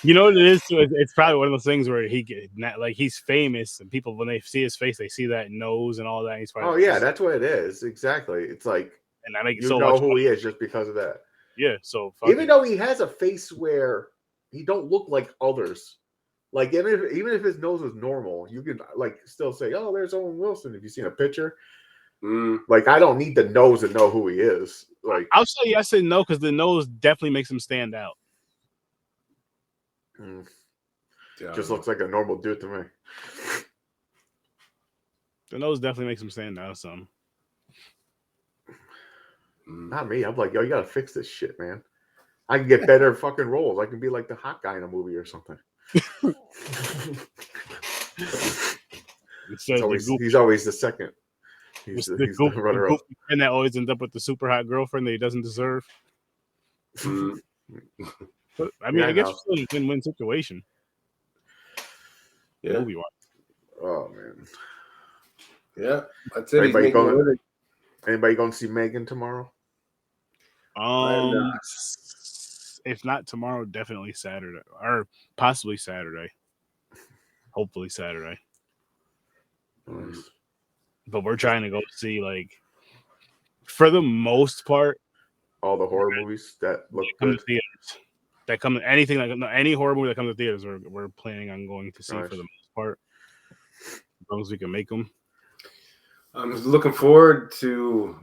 You know what it is? It's probably one of those things where he's famous, and people, when they see his face, they see that nose and all that. He's probably that's what it is. Exactly. It's like, and I make it you so know much who fun. he is just because of that. Yeah. So even though he has a face where he don't look like others, like even if his nose is normal, you can like still say, "Oh, there's Owen Wilson." If you've seen a picture, like I don't need the nose to know who he is. Like I'll say yes and no because the nose definitely makes him stand out. Just looks like a normal dude to me. The nose definitely makes him stand out some. Not me. I'm like, yo, you gotta fix this shit, man. I can get better fucking roles. I can be like the hot guy in a movie or something. He's always the second. He's the runner-up. And that always ends up with the super hot girlfriend that he doesn't deserve. But, I mean, I guess it's a win-win situation. Yeah. Movie-wise. Oh man. Yeah, that's it. Anybody going to see Megan tomorrow? If not tomorrow, definitely Saturday, or possibly Saturday. Hopefully Saturday. Nice. But we're trying to go see, like, for the most part, all the horror movies that look come good. to theaters. That come anything like any horror movie that comes to theaters, we're planning on going to see for the most part, as long as we can make them. I'm looking forward to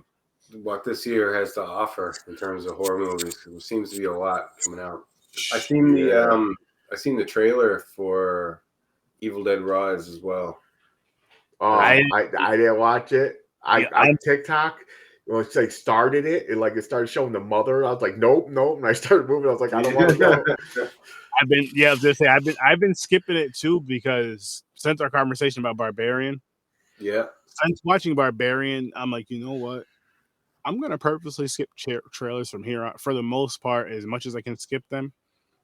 what this year has to offer in terms of horror movies. There seems to be a lot coming out. I seen the trailer for Evil Dead Rise as well. I didn't watch it. I TikTok. Well, it's like started it, and like it started showing the mother. I was like, nope. And I started moving. I was like, I don't want to go. I've been skipping it too, because since our conversation about Barbarian, since watching Barbarian, I'm like, you know what? I'm gonna purposely skip trailers from here on. For the most part, as much as I can skip them,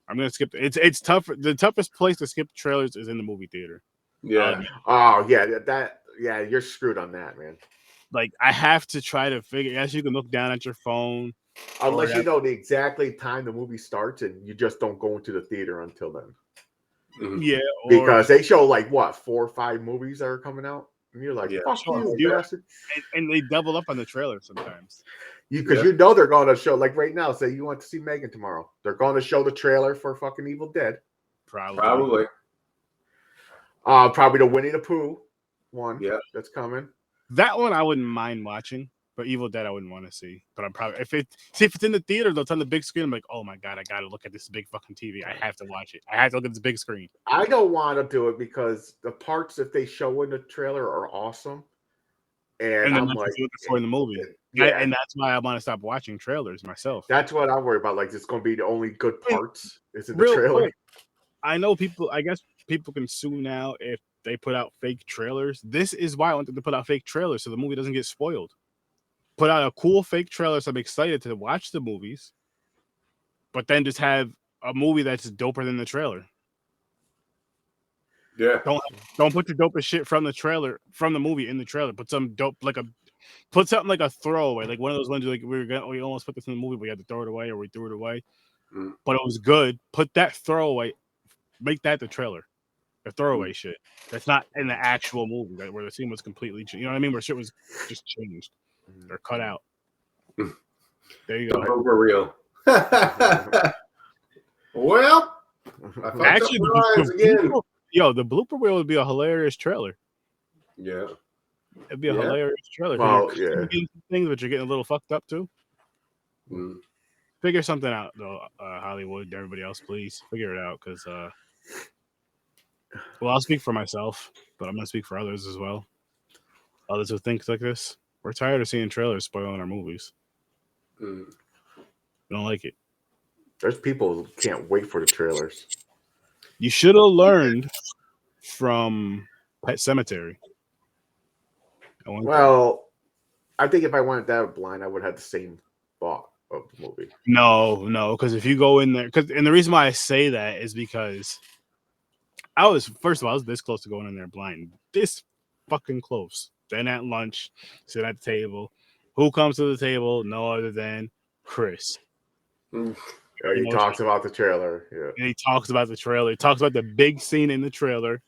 I'm gonna skip. It's tough. The toughest place to skip trailers is in the movie theater. Yeah. You're screwed on that, man. Like, I have to try to figure. Yes, you can look down at your phone, unless you know the exactly time the movie starts, and you just don't go into the theater until then. Mm-hmm. Yeah, because they show like what 4 or 5 movies that are coming out, and you're like, "Fuck you, bastard!" And they double up on the trailer sometimes. Because you know they're going to show, like right now. Say you want to see Megan tomorrow, they're going to show the trailer for fucking Evil Dead. Probably. Probably the Winnie the Pooh one. Yeah, that's coming. That one I wouldn't mind watching, but Evil Dead I wouldn't want to see. But I'm probably if it's in the theater, though, it's on the big screen. I'm like, oh my god, I gotta look at this big fucking TV. I have to watch it. I have to look at this big screen. I don't want to do it because the parts that they show in the trailer are awesome, and I'm like, before the movie, and that's why I want to stop watching trailers myself. That's what I worry about. Like, it's going to be the only good parts is in the trailer. Quick, I know people. I guess people can sue now if they put out fake trailers. This is why I wanted to put out fake trailers so the movie doesn't get spoiled. Put out a cool fake trailer so I'm excited to watch the movies, but then just have a movie that's doper than the trailer. Yeah. Don't put the dopest shit from the trailer, from the movie in the trailer. Put some dope, put something like a throwaway, like one of those ones like we almost put this in the movie, but we had to throw it away, or we threw it away. But it was good. Put that throwaway, make that the trailer. The throwaway shit that's not in the actual movie, right, where the scene was completely changed. You know what I mean? Where shit was just changed or cut out. There you go. Over real. Well, actually, the blooper reel would be a hilarious trailer. Yeah, it'd be a hilarious trailer. Well, things, but you're getting a little fucked up too. Figure something out, though, Hollywood. Everybody else, please figure it out, because. Well, I'll speak for myself, but I'm going to speak for others as well. Others who think like this. We're tired of seeing trailers spoiling our movies. We don't like it. There's people who can't wait for the trailers. You should have learned from Pet Sematary. I think if I went that blind, I would have the same thought of the movie. No, because if you go in there, and the reason why I say that is because I was this close to going in there blind. This fucking close. Then at lunch, sitting at the table. Who comes to the table? No other than Chris. He talks about the trailer. Yeah. And he talks about the trailer. He talks about the big scene in the trailer.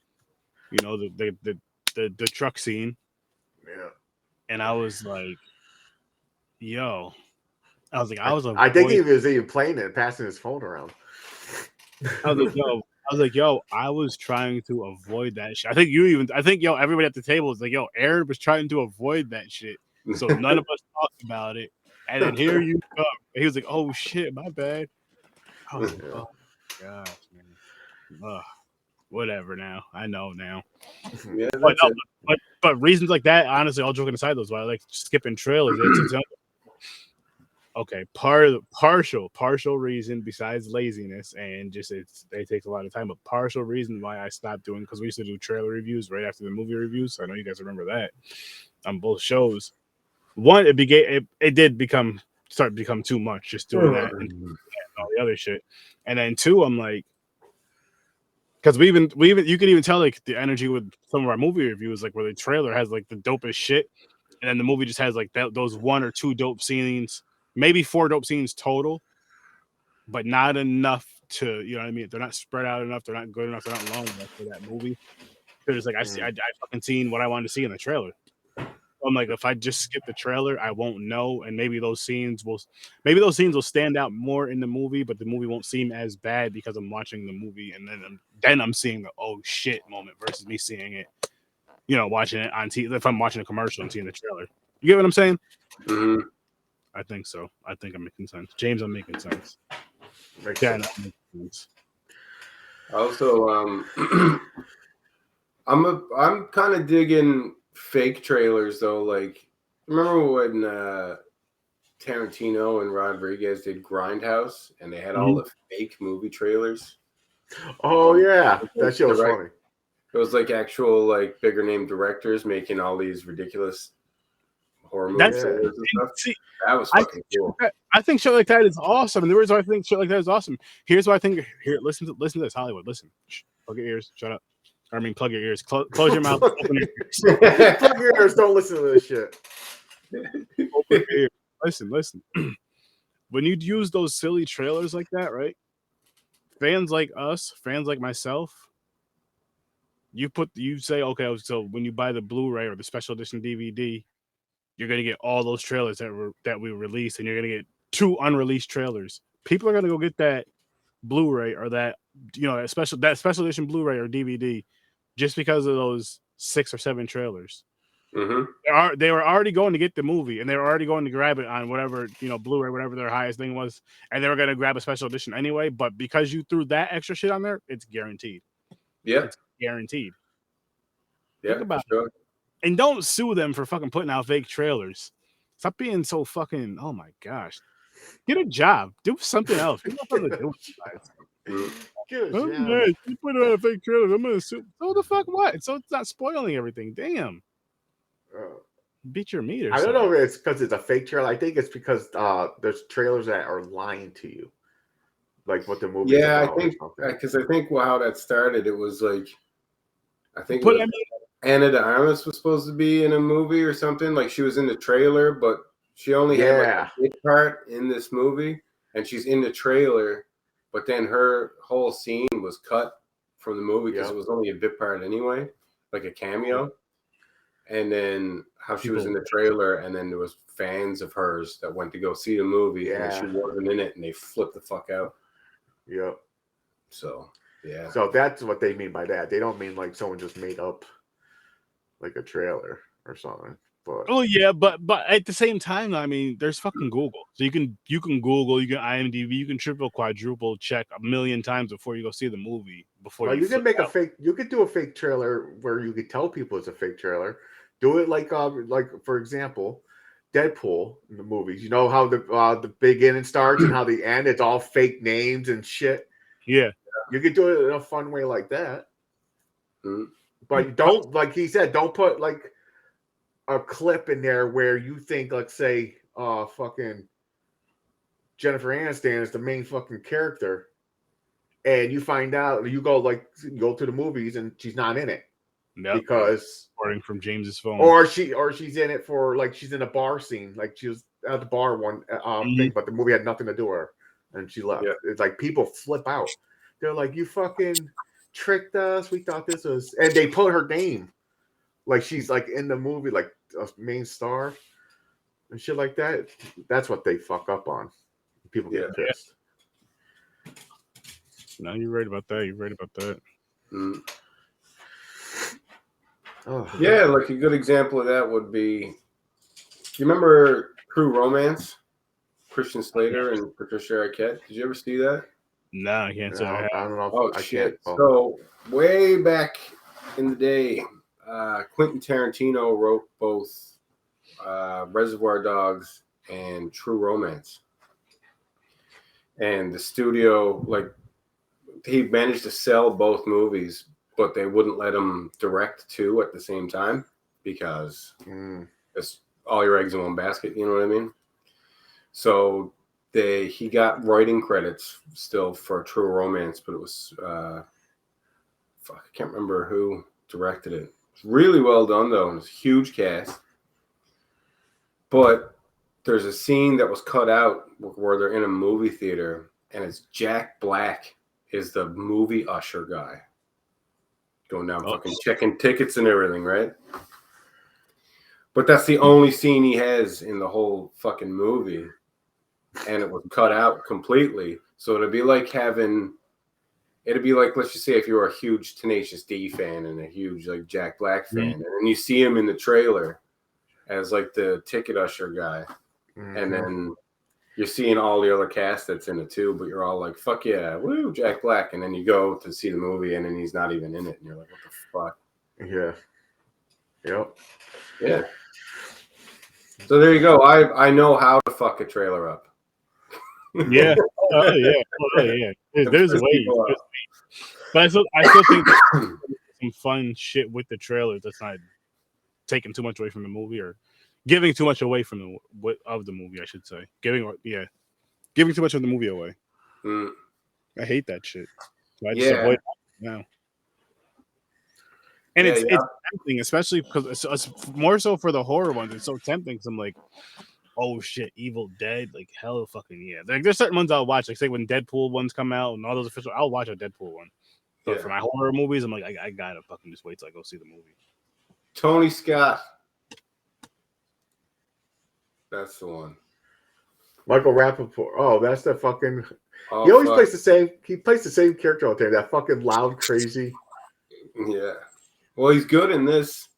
You know, the truck scene. Yeah. And I was like, yo. I think he was even playing it and passing his phone around. I was like, yo, I was trying to avoid that shit. I think everybody at the table was like, yo, Aaron was trying to avoid that shit. So none of us talked about it. And then here you come. And he was like, oh shit, my bad. I was like, oh gosh, man. Whatever now. I know now. Yeah, but reasons like that, honestly, all joking aside, those why I like skipping trailers. Okay, partial reason besides laziness and just it takes a lot of time, but partial reason why I stopped doing, because we used to do trailer reviews right after the movie reviews. So I know you guys remember that on both shows. One, it did become too much just doing that and all the other shit. And then two, I'm like, Because we even you can even tell like the energy with some of our movie reviews, like where the trailer has like the dopest shit, and then the movie just has like those 1 or 2 dope scenes, maybe 4 dope scenes total, but not enough to, you know what I mean? They're not spread out enough. They're not good enough. They're not long enough for that movie. They're just like I fucking seen what I wanted to see in the trailer. I'm like, if I just skip the trailer, I won't know, and maybe those scenes will stand out more in the movie, but the movie won't seem as bad because I'm watching the movie, and then I'm seeing the oh shit moment versus me seeing it, you know, watching it on TV. If I'm watching a commercial and seeing the trailer, you get what I'm saying? Mm-hmm. I think so. I think I'm making sense, James. I'm making sense. Makes Yeah, sense. making sense. Also, I'm kind of digging fake trailers though. Like, remember when Tarantino and Rodriguez did Grindhouse and they had all the fake movie trailers? Oh yeah, that shit was funny. It was like actual like bigger name directors making all these ridiculous horror movie trailers and stuff. See, that was fucking cool. I think shit like that is awesome. And the reason why I think shit like that is awesome. Here's why I think. Here, listen to this, Hollywood. Listen, plug your ears. Shut up. I mean, plug your ears. Close your mouth. Open your ears. Plug your ears. Don't listen to this shit. Open your ears. Listen. When you use those silly trailers like that, right? Fans like us, fans like myself, you say, okay, so when you buy the Blu-ray or the special edition DVD, you're gonna get all those trailers that we released, and you're gonna get 2 unreleased trailers. People are gonna go get that Blu-ray or that, you know, that special edition Blu-ray or DVD just because of those 6 or 7 trailers. Mm-hmm. They were already going to get the movie, and they were already going to grab it on whatever, you know, Blu-ray, whatever their highest thing was, and they were going to grab a special edition anyway. But because you threw that extra shit on there, it's guaranteed. Yeah, it's guaranteed. Yeah, think about sure. it. And don't sue them for fucking putting out fake trailers. Stop being so fucking. Oh my gosh, get a job. Do something else. You know what to do with you guys. You put out a fake trailer. I'm gonna sue. So the fuck what? So it's not spoiling everything. Damn. Beat your meter. I don't know if it's because it's a fake trailer. I think it's because there's trailers that are lying to you, like what the movie. Yeah, I think because I think how that started, it was like, I think Anna de Armas was supposed to be in a movie or something. Like she was in the trailer, but she only had like a big part in this movie, and she's in the trailer, but then her whole scene was cut from the movie because it was only a bit part anyway, like a cameo. And then how she was in the trailer, and then there was fans of hers that went to go see the movie, and she wasn't in it, and they flipped the fuck out. Yep. So yeah. So that's what they mean by that. They don't mean like someone just made up like a trailer or something. But oh yeah, but at the same time, I mean, there's fucking Google, so you can Google, you can IMDb, you can triple, quadruple check 1,000,000 times before you go see the movie. Before you can make a fake. You could do a fake trailer where you could tell people it's a fake trailer. Do it like for example, Deadpool in the movies. You know how the beginning starts and how the end, it's all fake names and shit. Yeah, you could do it in a fun way like that. But don't, like he said, don't put like a clip in there where you think, let's say, fucking Jennifer Aniston is the main fucking character, and you find out you go to the movies and she's not in it. Because recording from James's phone, or she's in it for like she's in a bar scene, like she was at the bar one thing, but the movie had nothing to do with her, and she left. It's like people flip out. They're like, "You fucking tricked us. We thought this was," and they put her name, like she's like in the movie, like a main star and shit like that. That's what they fuck up on. People get pissed. No, you're right about that. You're right about that. Oh. Yeah, like a good example of that would be, you remember True Romance? Christian Slater and Patricia Arquette. Did you ever see that? No, I can't say I don't know. Oh, shit. So, way back in the day, Quentin Tarantino wrote both Reservoir Dogs and True Romance. And the studio, like, he managed to sell both movies, but they wouldn't let him direct 2 at the same time because it's all your eggs in one basket. You know what I mean? So he got writing credits still for True Romance, but it was fuck, I can't remember who directed it. It's really well done though, and it's a huge cast. But there's a scene that was cut out where they're in a movie theater, and it's Jack Black is the movie usher guy. Going down fucking checking tickets and everything, right? But that's the only scene he has in the whole fucking movie. And it was cut out completely. So it'd be like let's just say if you were a huge Tenacious D fan and a huge like Jack Black fan, and then you see him in the trailer as like the ticket usher guy, and then you're seeing all the other cast that's in it too, but you're all like, fuck yeah, woo, Jack Black. And then you go to see the movie and then he's not even in it. And you're like, what the fuck? Yeah. Yep. Yeah. So there you go. I know how to fuck a trailer up. Yeah. Oh, yeah. There's a way. But I still think there's some fun shit with the trailers that's not taking too much away from the movie or giving too much away from the movie, I should say. Giving too much of the movie away. I hate that shit. So I just avoid it now. And it's tempting, especially because it's more so for the horror ones. It's so tempting. So I'm like, oh shit, Evil Dead, like hell fucking yeah. Like there's certain ones I'll watch. Like say when Deadpool ones come out and all those official, I'll watch a Deadpool one. But for my horror movies, I'm like, I gotta fucking just wait till I go see the movie. Tony Scott. That's the one. Michael Rappaport. Oh, that's the fucking. He always plays the same. He plays the same character out there. That fucking loud, crazy. Yeah. Well, he's good in this.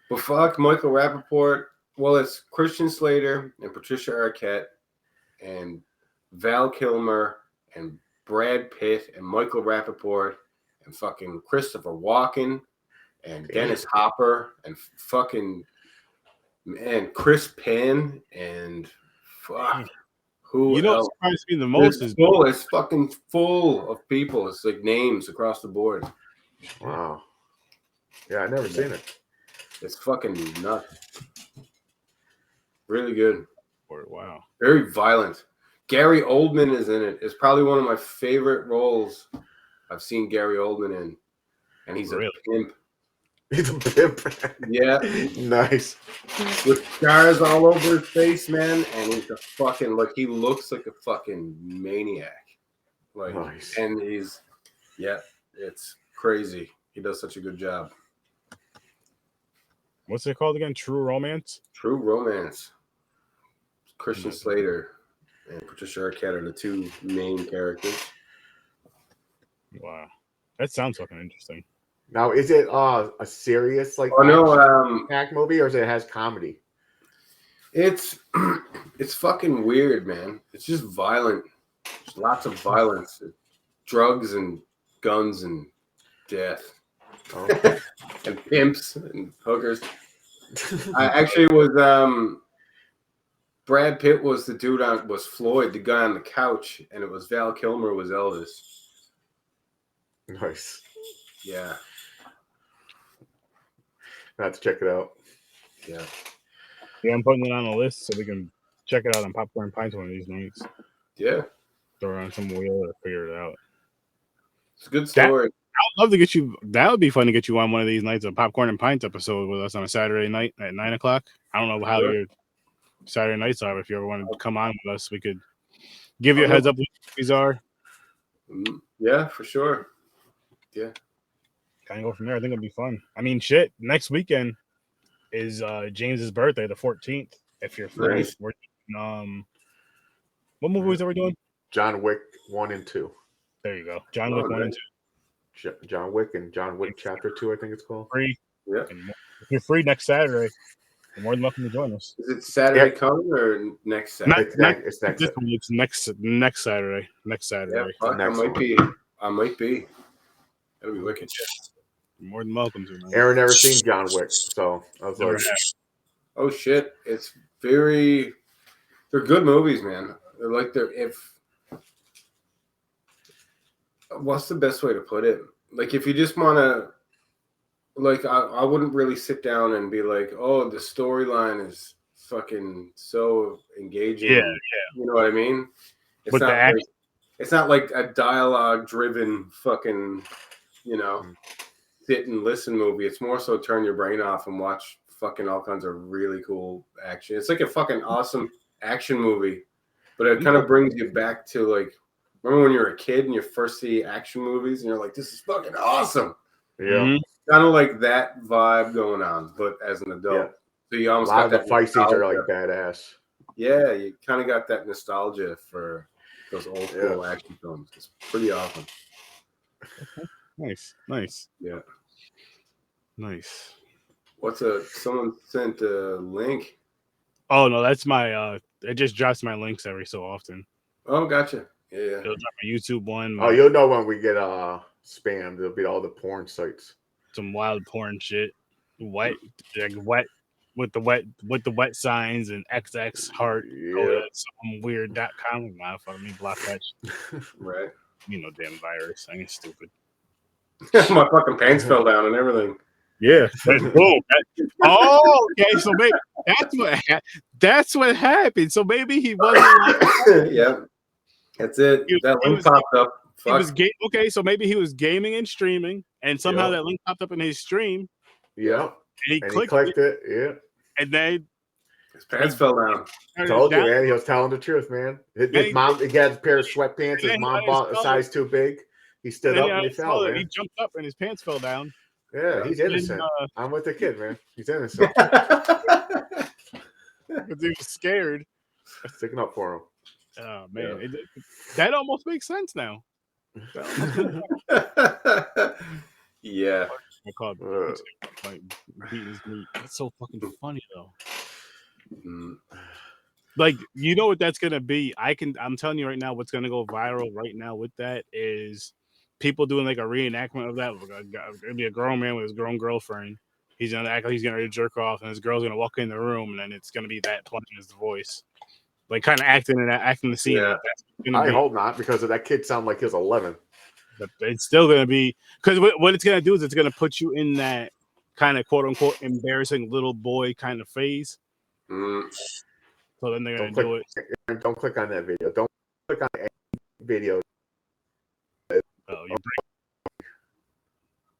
But fuck Michael Rappaport. Well, it's Christian Slater and Patricia Arquette and Val Kilmer and Brad Pitt and Michael Rappaport and fucking Christopher Walken and Dennis Hopper and fucking and Chris Penn and fuck who else? Surprised me the most is it's fucking full of people. It's like names across the board. Wow. Yeah, I've never seen it. It's fucking nuts. Really good. Wow. Very violent. Gary Oldman is in it. It's probably one of my favorite roles I've seen Gary Oldman in. And he's a pimp. He's a pimp. Yeah. Nice. With scars all over his face, man. And he's a fucking, like, he looks like a fucking maniac. Like, nice. And he's, it's crazy. He does such a good job. What's it called again? True Romance? True Romance. Christian Slater and Patricia Arquette are the two main characters. That sounds fucking interesting. Now, is it a serious act movie, or is it has comedy? It's fucking weird, man. It's just violent. There's lots of violence, drugs and guns and death, and pimps and hookers. I actually was Brad Pitt was the dude was Floyd, the guy on the couch, and it was Val Kilmer was Elvis. Nice. Yeah. I have to check it out. Yeah. Yeah, I'm putting it on the list so we can check it out on Popcorn Pints one of these nights. Yeah. Throw on some wheel or figure it out. It's a good story. I'd love to get you. That would be fun to get you on one of these nights, a Popcorn and Pints episode with us on a Saturday night at 9 o'clock. I don't know how your Saturday nights are. If you ever wanted to come on with us, we could give you a heads up what these are. Yeah, for sure. Yeah. Kind of go from there. I think it'll be fun. I mean, shit. Next weekend is James's birthday, the 14th. If you're free, nice. We're what movies are we doing? John Wick 1 and 2. There you go. John Wick 1 and 2. John Wick and John Wick Chapter 2, I think it's called. Free. Yeah. If you're free next Saturday, you're more than welcome to join us. Is it Saturday coming or next Saturday? It's next Saturday. Next Saturday. Yeah, I might be. That'll be wicked. You're more than welcome to, man. Aaron never seen John Wick, so I was like, oh shit. They're good movies, man. What's the best way to put it? Like, if you just want to, like, I wouldn't really sit down and be like, oh, the storyline is fucking so engaging. Yeah. You know what I mean? It's not like a dialogue-driven fucking, sit and listen movie. It's more so turn your brain off and watch fucking all kinds of really cool action. It's like a fucking awesome action movie, but it kind of brings you back to like, remember when you were a kid and you first see action movies and you're like, this is fucking awesome. Yeah. Kind of like that vibe going on, but as an adult. Yeah. So you almost a lot got of the that fight scenes are nostalgia. like badass. Yeah, you kind of got that nostalgia for those old school action films. It's pretty awesome. Nice, nice. Yeah. Nice. Someone sent a link? Oh no, that's my it just drops my links every so often. Oh, gotcha. Yeah. It'll drop a YouTube one. Oh, you'll know when we get spammed. It'll be all the porn sites. Some wild porn shit. Wet with the wet signs and XX heart. Yeah. Some weird.com. Nah, fuck me, block that shit. Right. You know, damn virus. I ain't stupid. My fucking pants fell down and everything. Yeah. Boom. Oh, okay. So maybe that's what happened. So maybe he wasn't. Yeah. That's it. That link popped up. He was okay, so maybe he was gaming and streaming, and somehow that link popped up in his stream. Yeah. And he clicked it. Yeah. And then his pants fell down. I told you, man. He was telling the truth, man. His mom, he got a pair of sweatpants. His mom bought a size too big. He stood up and he fell, man. He jumped up and his pants fell down. Yeah, he's innocent. I'm with the kid, man. He's innocent. Because he was scared. Sticking up for him. Oh, man. That almost makes sense now. Yeah. I called like beating his meat. That's so fucking funny though. Like, you know what that's gonna be? I'm telling you right now, what's gonna go viral right now with that is people doing like a reenactment of that. It'll be a grown man with his grown girlfriend. He's gonna act like he's gonna jerk off, and his girl's gonna walk in the room, and then it's gonna be that playing his voice, like kind of acting the scene. Yeah. I hope not, because that kid sounded like he was 11. But it's still gonna be, because what it's gonna do is it's gonna put you in that kind of quote unquote embarrassing little boy kind of phase. So then they're gonna do it. Don't click on that video. Don't click on any video. Oh,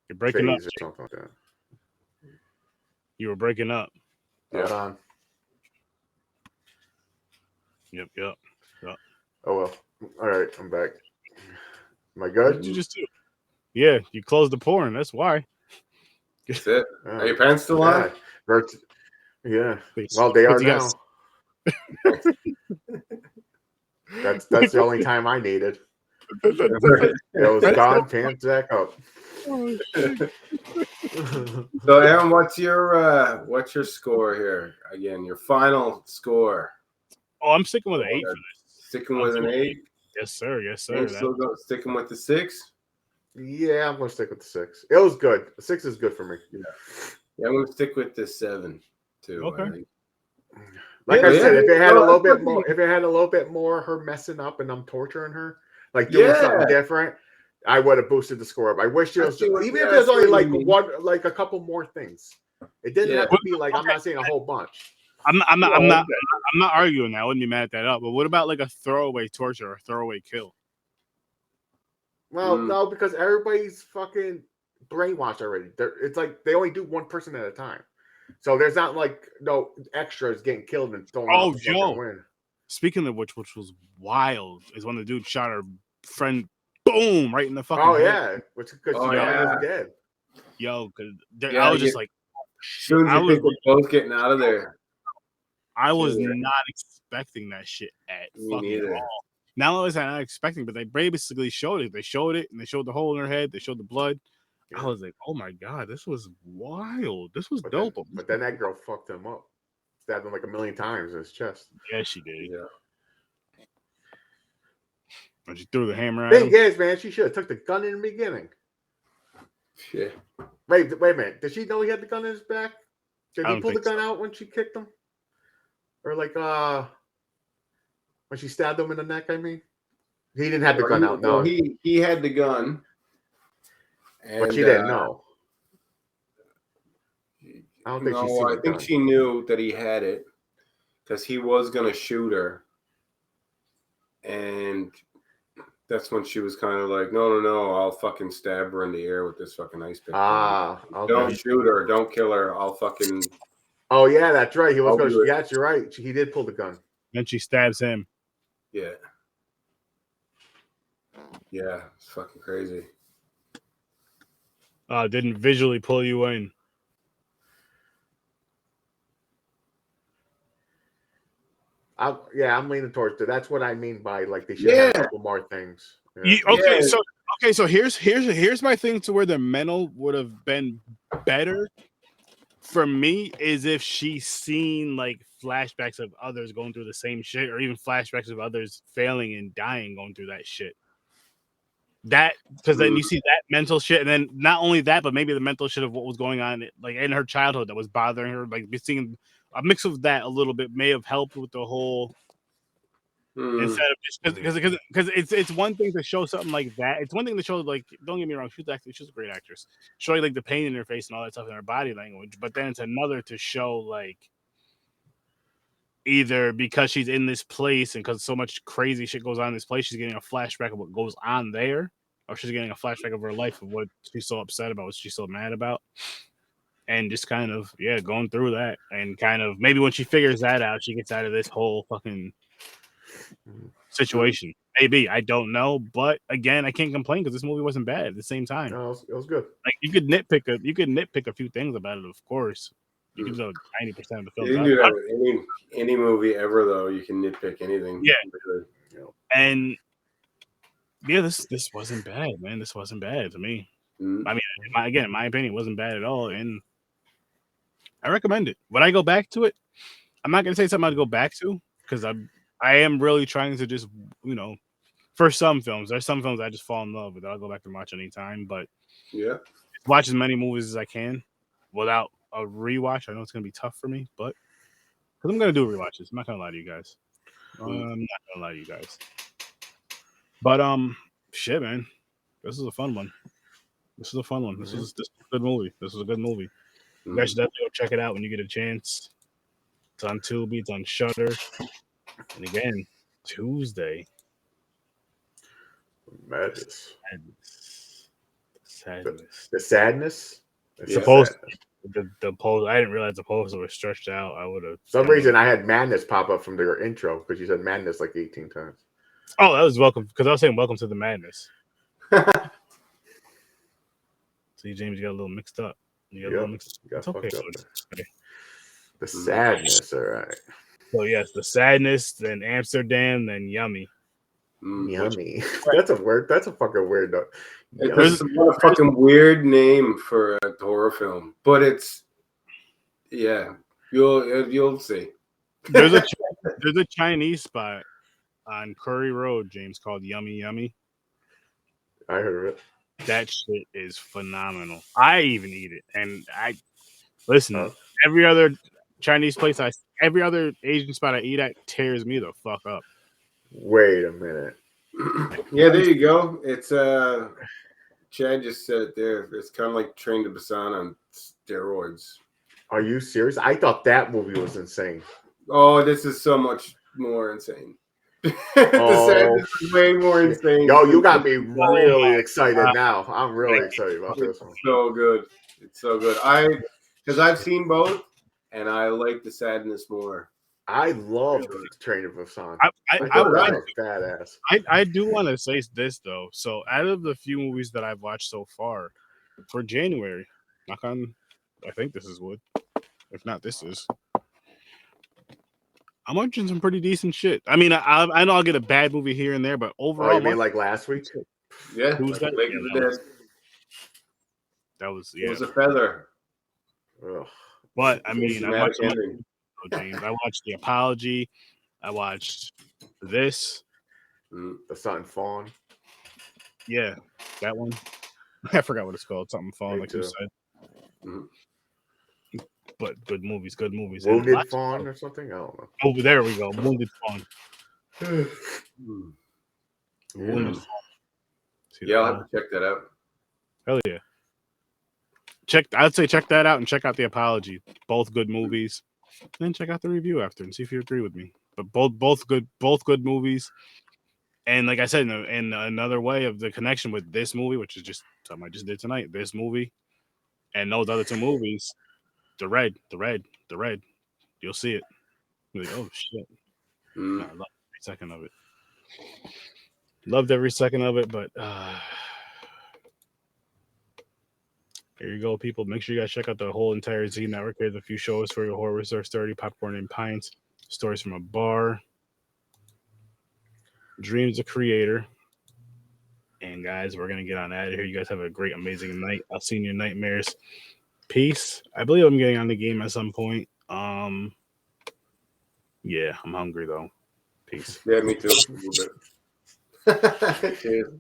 you're breaking up. Or something like that. You were breaking up. Yeah. Yep. Oh well. All right, I'm back. Am I good? What did you just do? Yeah, you closed the porn. That's why. That's it. Are your pants still on? Yeah. Well, they are now. That's the only time I needed. It was gone, pants back up. So, Aaron, what's your score here? Again, your final score. Oh, I'm sticking with an 8 for this. Sticking with an 8? Yes, sir. Yes, sir. You're still sticking with the 6? Yeah, I'm gonna stick with the 6. It was good. The 6 is good for me. Yeah, I'm gonna stick with the 7 too. Okay. I think. Like I said, if it had a little bit more, her messing up and I'm torturing her, like doing something different, I would have boosted the score up. I wish it was even if there's only like a couple more things. It didn't have to be like, I'm not saying a whole bunch. I'm not arguing that. I wouldn't be mad at that up. But what about like a throwaway torture or a throwaway kill? Well, no, because everybody's fucking brainwashed already. It's like they only do one person at a time. So there's not like no extras getting killed and thrown out. Joe. Speaking of which was wild, is when the dude shot her friend, boom, right in the fucking head. Which because she was dead. Yo, because I was just like, soon as you think we're both getting out of there. I was not expecting that shit at fucking all. Not only was I not expecting, but they basically showed it. They showed it, and they showed the hole in her head. They showed the blood. I was like, oh my god, this was wild. This was dope. But then that girl fucked him up. Stabbed him like 1,000,000 times in his chest. Yeah, she did. Yeah. And she threw the hammer at him. Thing is, man, she should have took the gun in the beginning. Shit. Wait a minute. Did she know he had the gun in his back? Did he pull the gun out when she kicked him? Or like when she stabbed him in the neck, I mean? He didn't have the gun out, no. He had the gun. But she didn't know. I don't think I think she knew that he had it because he was going to shoot her. And that's when she was kind of like, no, I'll fucking stab her in the ear with this fucking ice pick. Okay. Don't shoot her, don't kill her. I'll fucking. Oh yeah, that's right. He was going to. Yeah, you're right. He did pull the gun. Then she stabs him. Yeah. Yeah, it's fucking crazy. Didn't visually pull you in. I'm leaning towards that. That's what I mean by like they should have a couple more things. Yeah. So here's my thing to where the mental would have been better for me is if she's seen like flashbacks of others going through the same shit, or even flashbacks of others failing and dying going through that shit. That because then you see that mental shit, and then not only that, but maybe the mental shit of what was going on like in her childhood that was bothering her. Like seeing a mix of that a little bit may have helped with the whole. Instead of just because it's one thing to show something like that. It's one thing to show like, don't get me wrong, she's a great actress, showing like the pain in her face and all that stuff in her body language. But then it's another to show like either because she's in this place and because so much crazy shit goes on in this place, she's getting a flashback of what goes on there, or she's getting a flashback of her life of what she's so upset about, what she's so mad about. And just kind of going through that, and kind of maybe when she figures that out, she gets out of this whole fucking situation. Maybe, I don't know, but again, I can't complain because this movie wasn't bad at the same time. No, it was good. Like you could nitpick a few things about it, of course. You can do 90% of the film. You can do that with any movie ever, though. You can nitpick anything. Yeah. And this wasn't bad, man. This wasn't bad to me. I mean, in my opinion, it wasn't bad at all, and I recommend it. When I go back to it, I'm not gonna say something I'd go back to because I am really trying to just, for some films, there's some films I just fall in love with that I'll go back and watch anytime. But watch as many movies as I can without a rewatch. I know it's gonna be tough for me, but because I'm gonna do rewatches. I'm not gonna lie to you guys. But shit, man, this is a fun one. This is a good movie. This is a good movie. You guys should definitely go check it out when you get a chance. It's on Tubi. It's on Shudder. And again, Tuesday. Madness. Sadness. The sadness? Supposed the post. I didn't realize the poster was stretched out. I would have. For some reason, I had madness pop up from their intro because you said madness like 18 times. Oh, that was welcome because I was saying welcome to the madness. See, James, you got a little mixed up. You got a little mixed up. It's okay. The sadness, all right. So yes, the sadness, then Amsterdam, then Yummy. Yummy. That's a word. That's a fucking weird. It's a fucking weird name for a horror film, but it's you'll see. There's a Chinese spot on Curry Road, James, called Yummy Yummy. I heard of it. That shit is phenomenal. I even eat it, and I listen. Every other Chinese place, every other Asian spot I eat at tears me the fuck up. Wait a minute. Yeah, there you go. It's Chad just said it there. It's kind of like Train to Busan on steroids. Are you serious? I thought that movie was insane. Oh, this is so much more insane. The sadness is way more insane. Yo, you got me really excited now. I'm really excited about this one. So good. It's so good. Because I've seen both, and I like the sadness more. I love Train to Busan. Badass. I do want to say this though. So, out of the few movies that I've watched so far for January, knock on, I think this is wood. If not, this is. I'm watching some pretty decent shit. I mean, I know I'll get a bad movie here and there, but overall, you mean like last week? Yeah, Who's that? That was It was a feather. Ugh. But I mean, I watched The Apology. I watched this. The Something Fawn. Yeah, that one. I forgot what it's called. Something Fawn, like you said. But good movies. Wounded Fawn or something? I don't know. Oh, there we go. Wounded Fawn. Wounded Fawn. Yeah, I'll have to check that out. Hell yeah. I'd say check that out and check out The Apology. Both good movies. And then check out the review after and see if you agree with me. But both good movies. And like I said, in another way of the connection with this movie, which is just something I just did tonight, this movie and those other two movies, the red. You'll see it. You're like, oh shit. No, I love every second of it. Loved every second of it, but here you go, people. Make sure you guys check out the whole entire Z Network. There's a few shows for your Horror with Sir Sturdy, Popcorn and Pints, Stories from a Bar, Dreams of Creator. And guys, we're gonna get on out of here. You guys have a great, amazing night. I'll see you in your nightmares. Peace. I believe I'm getting on the game at some point. Yeah, I'm hungry though. Peace. Yeah, me too. A little bit. Cheers.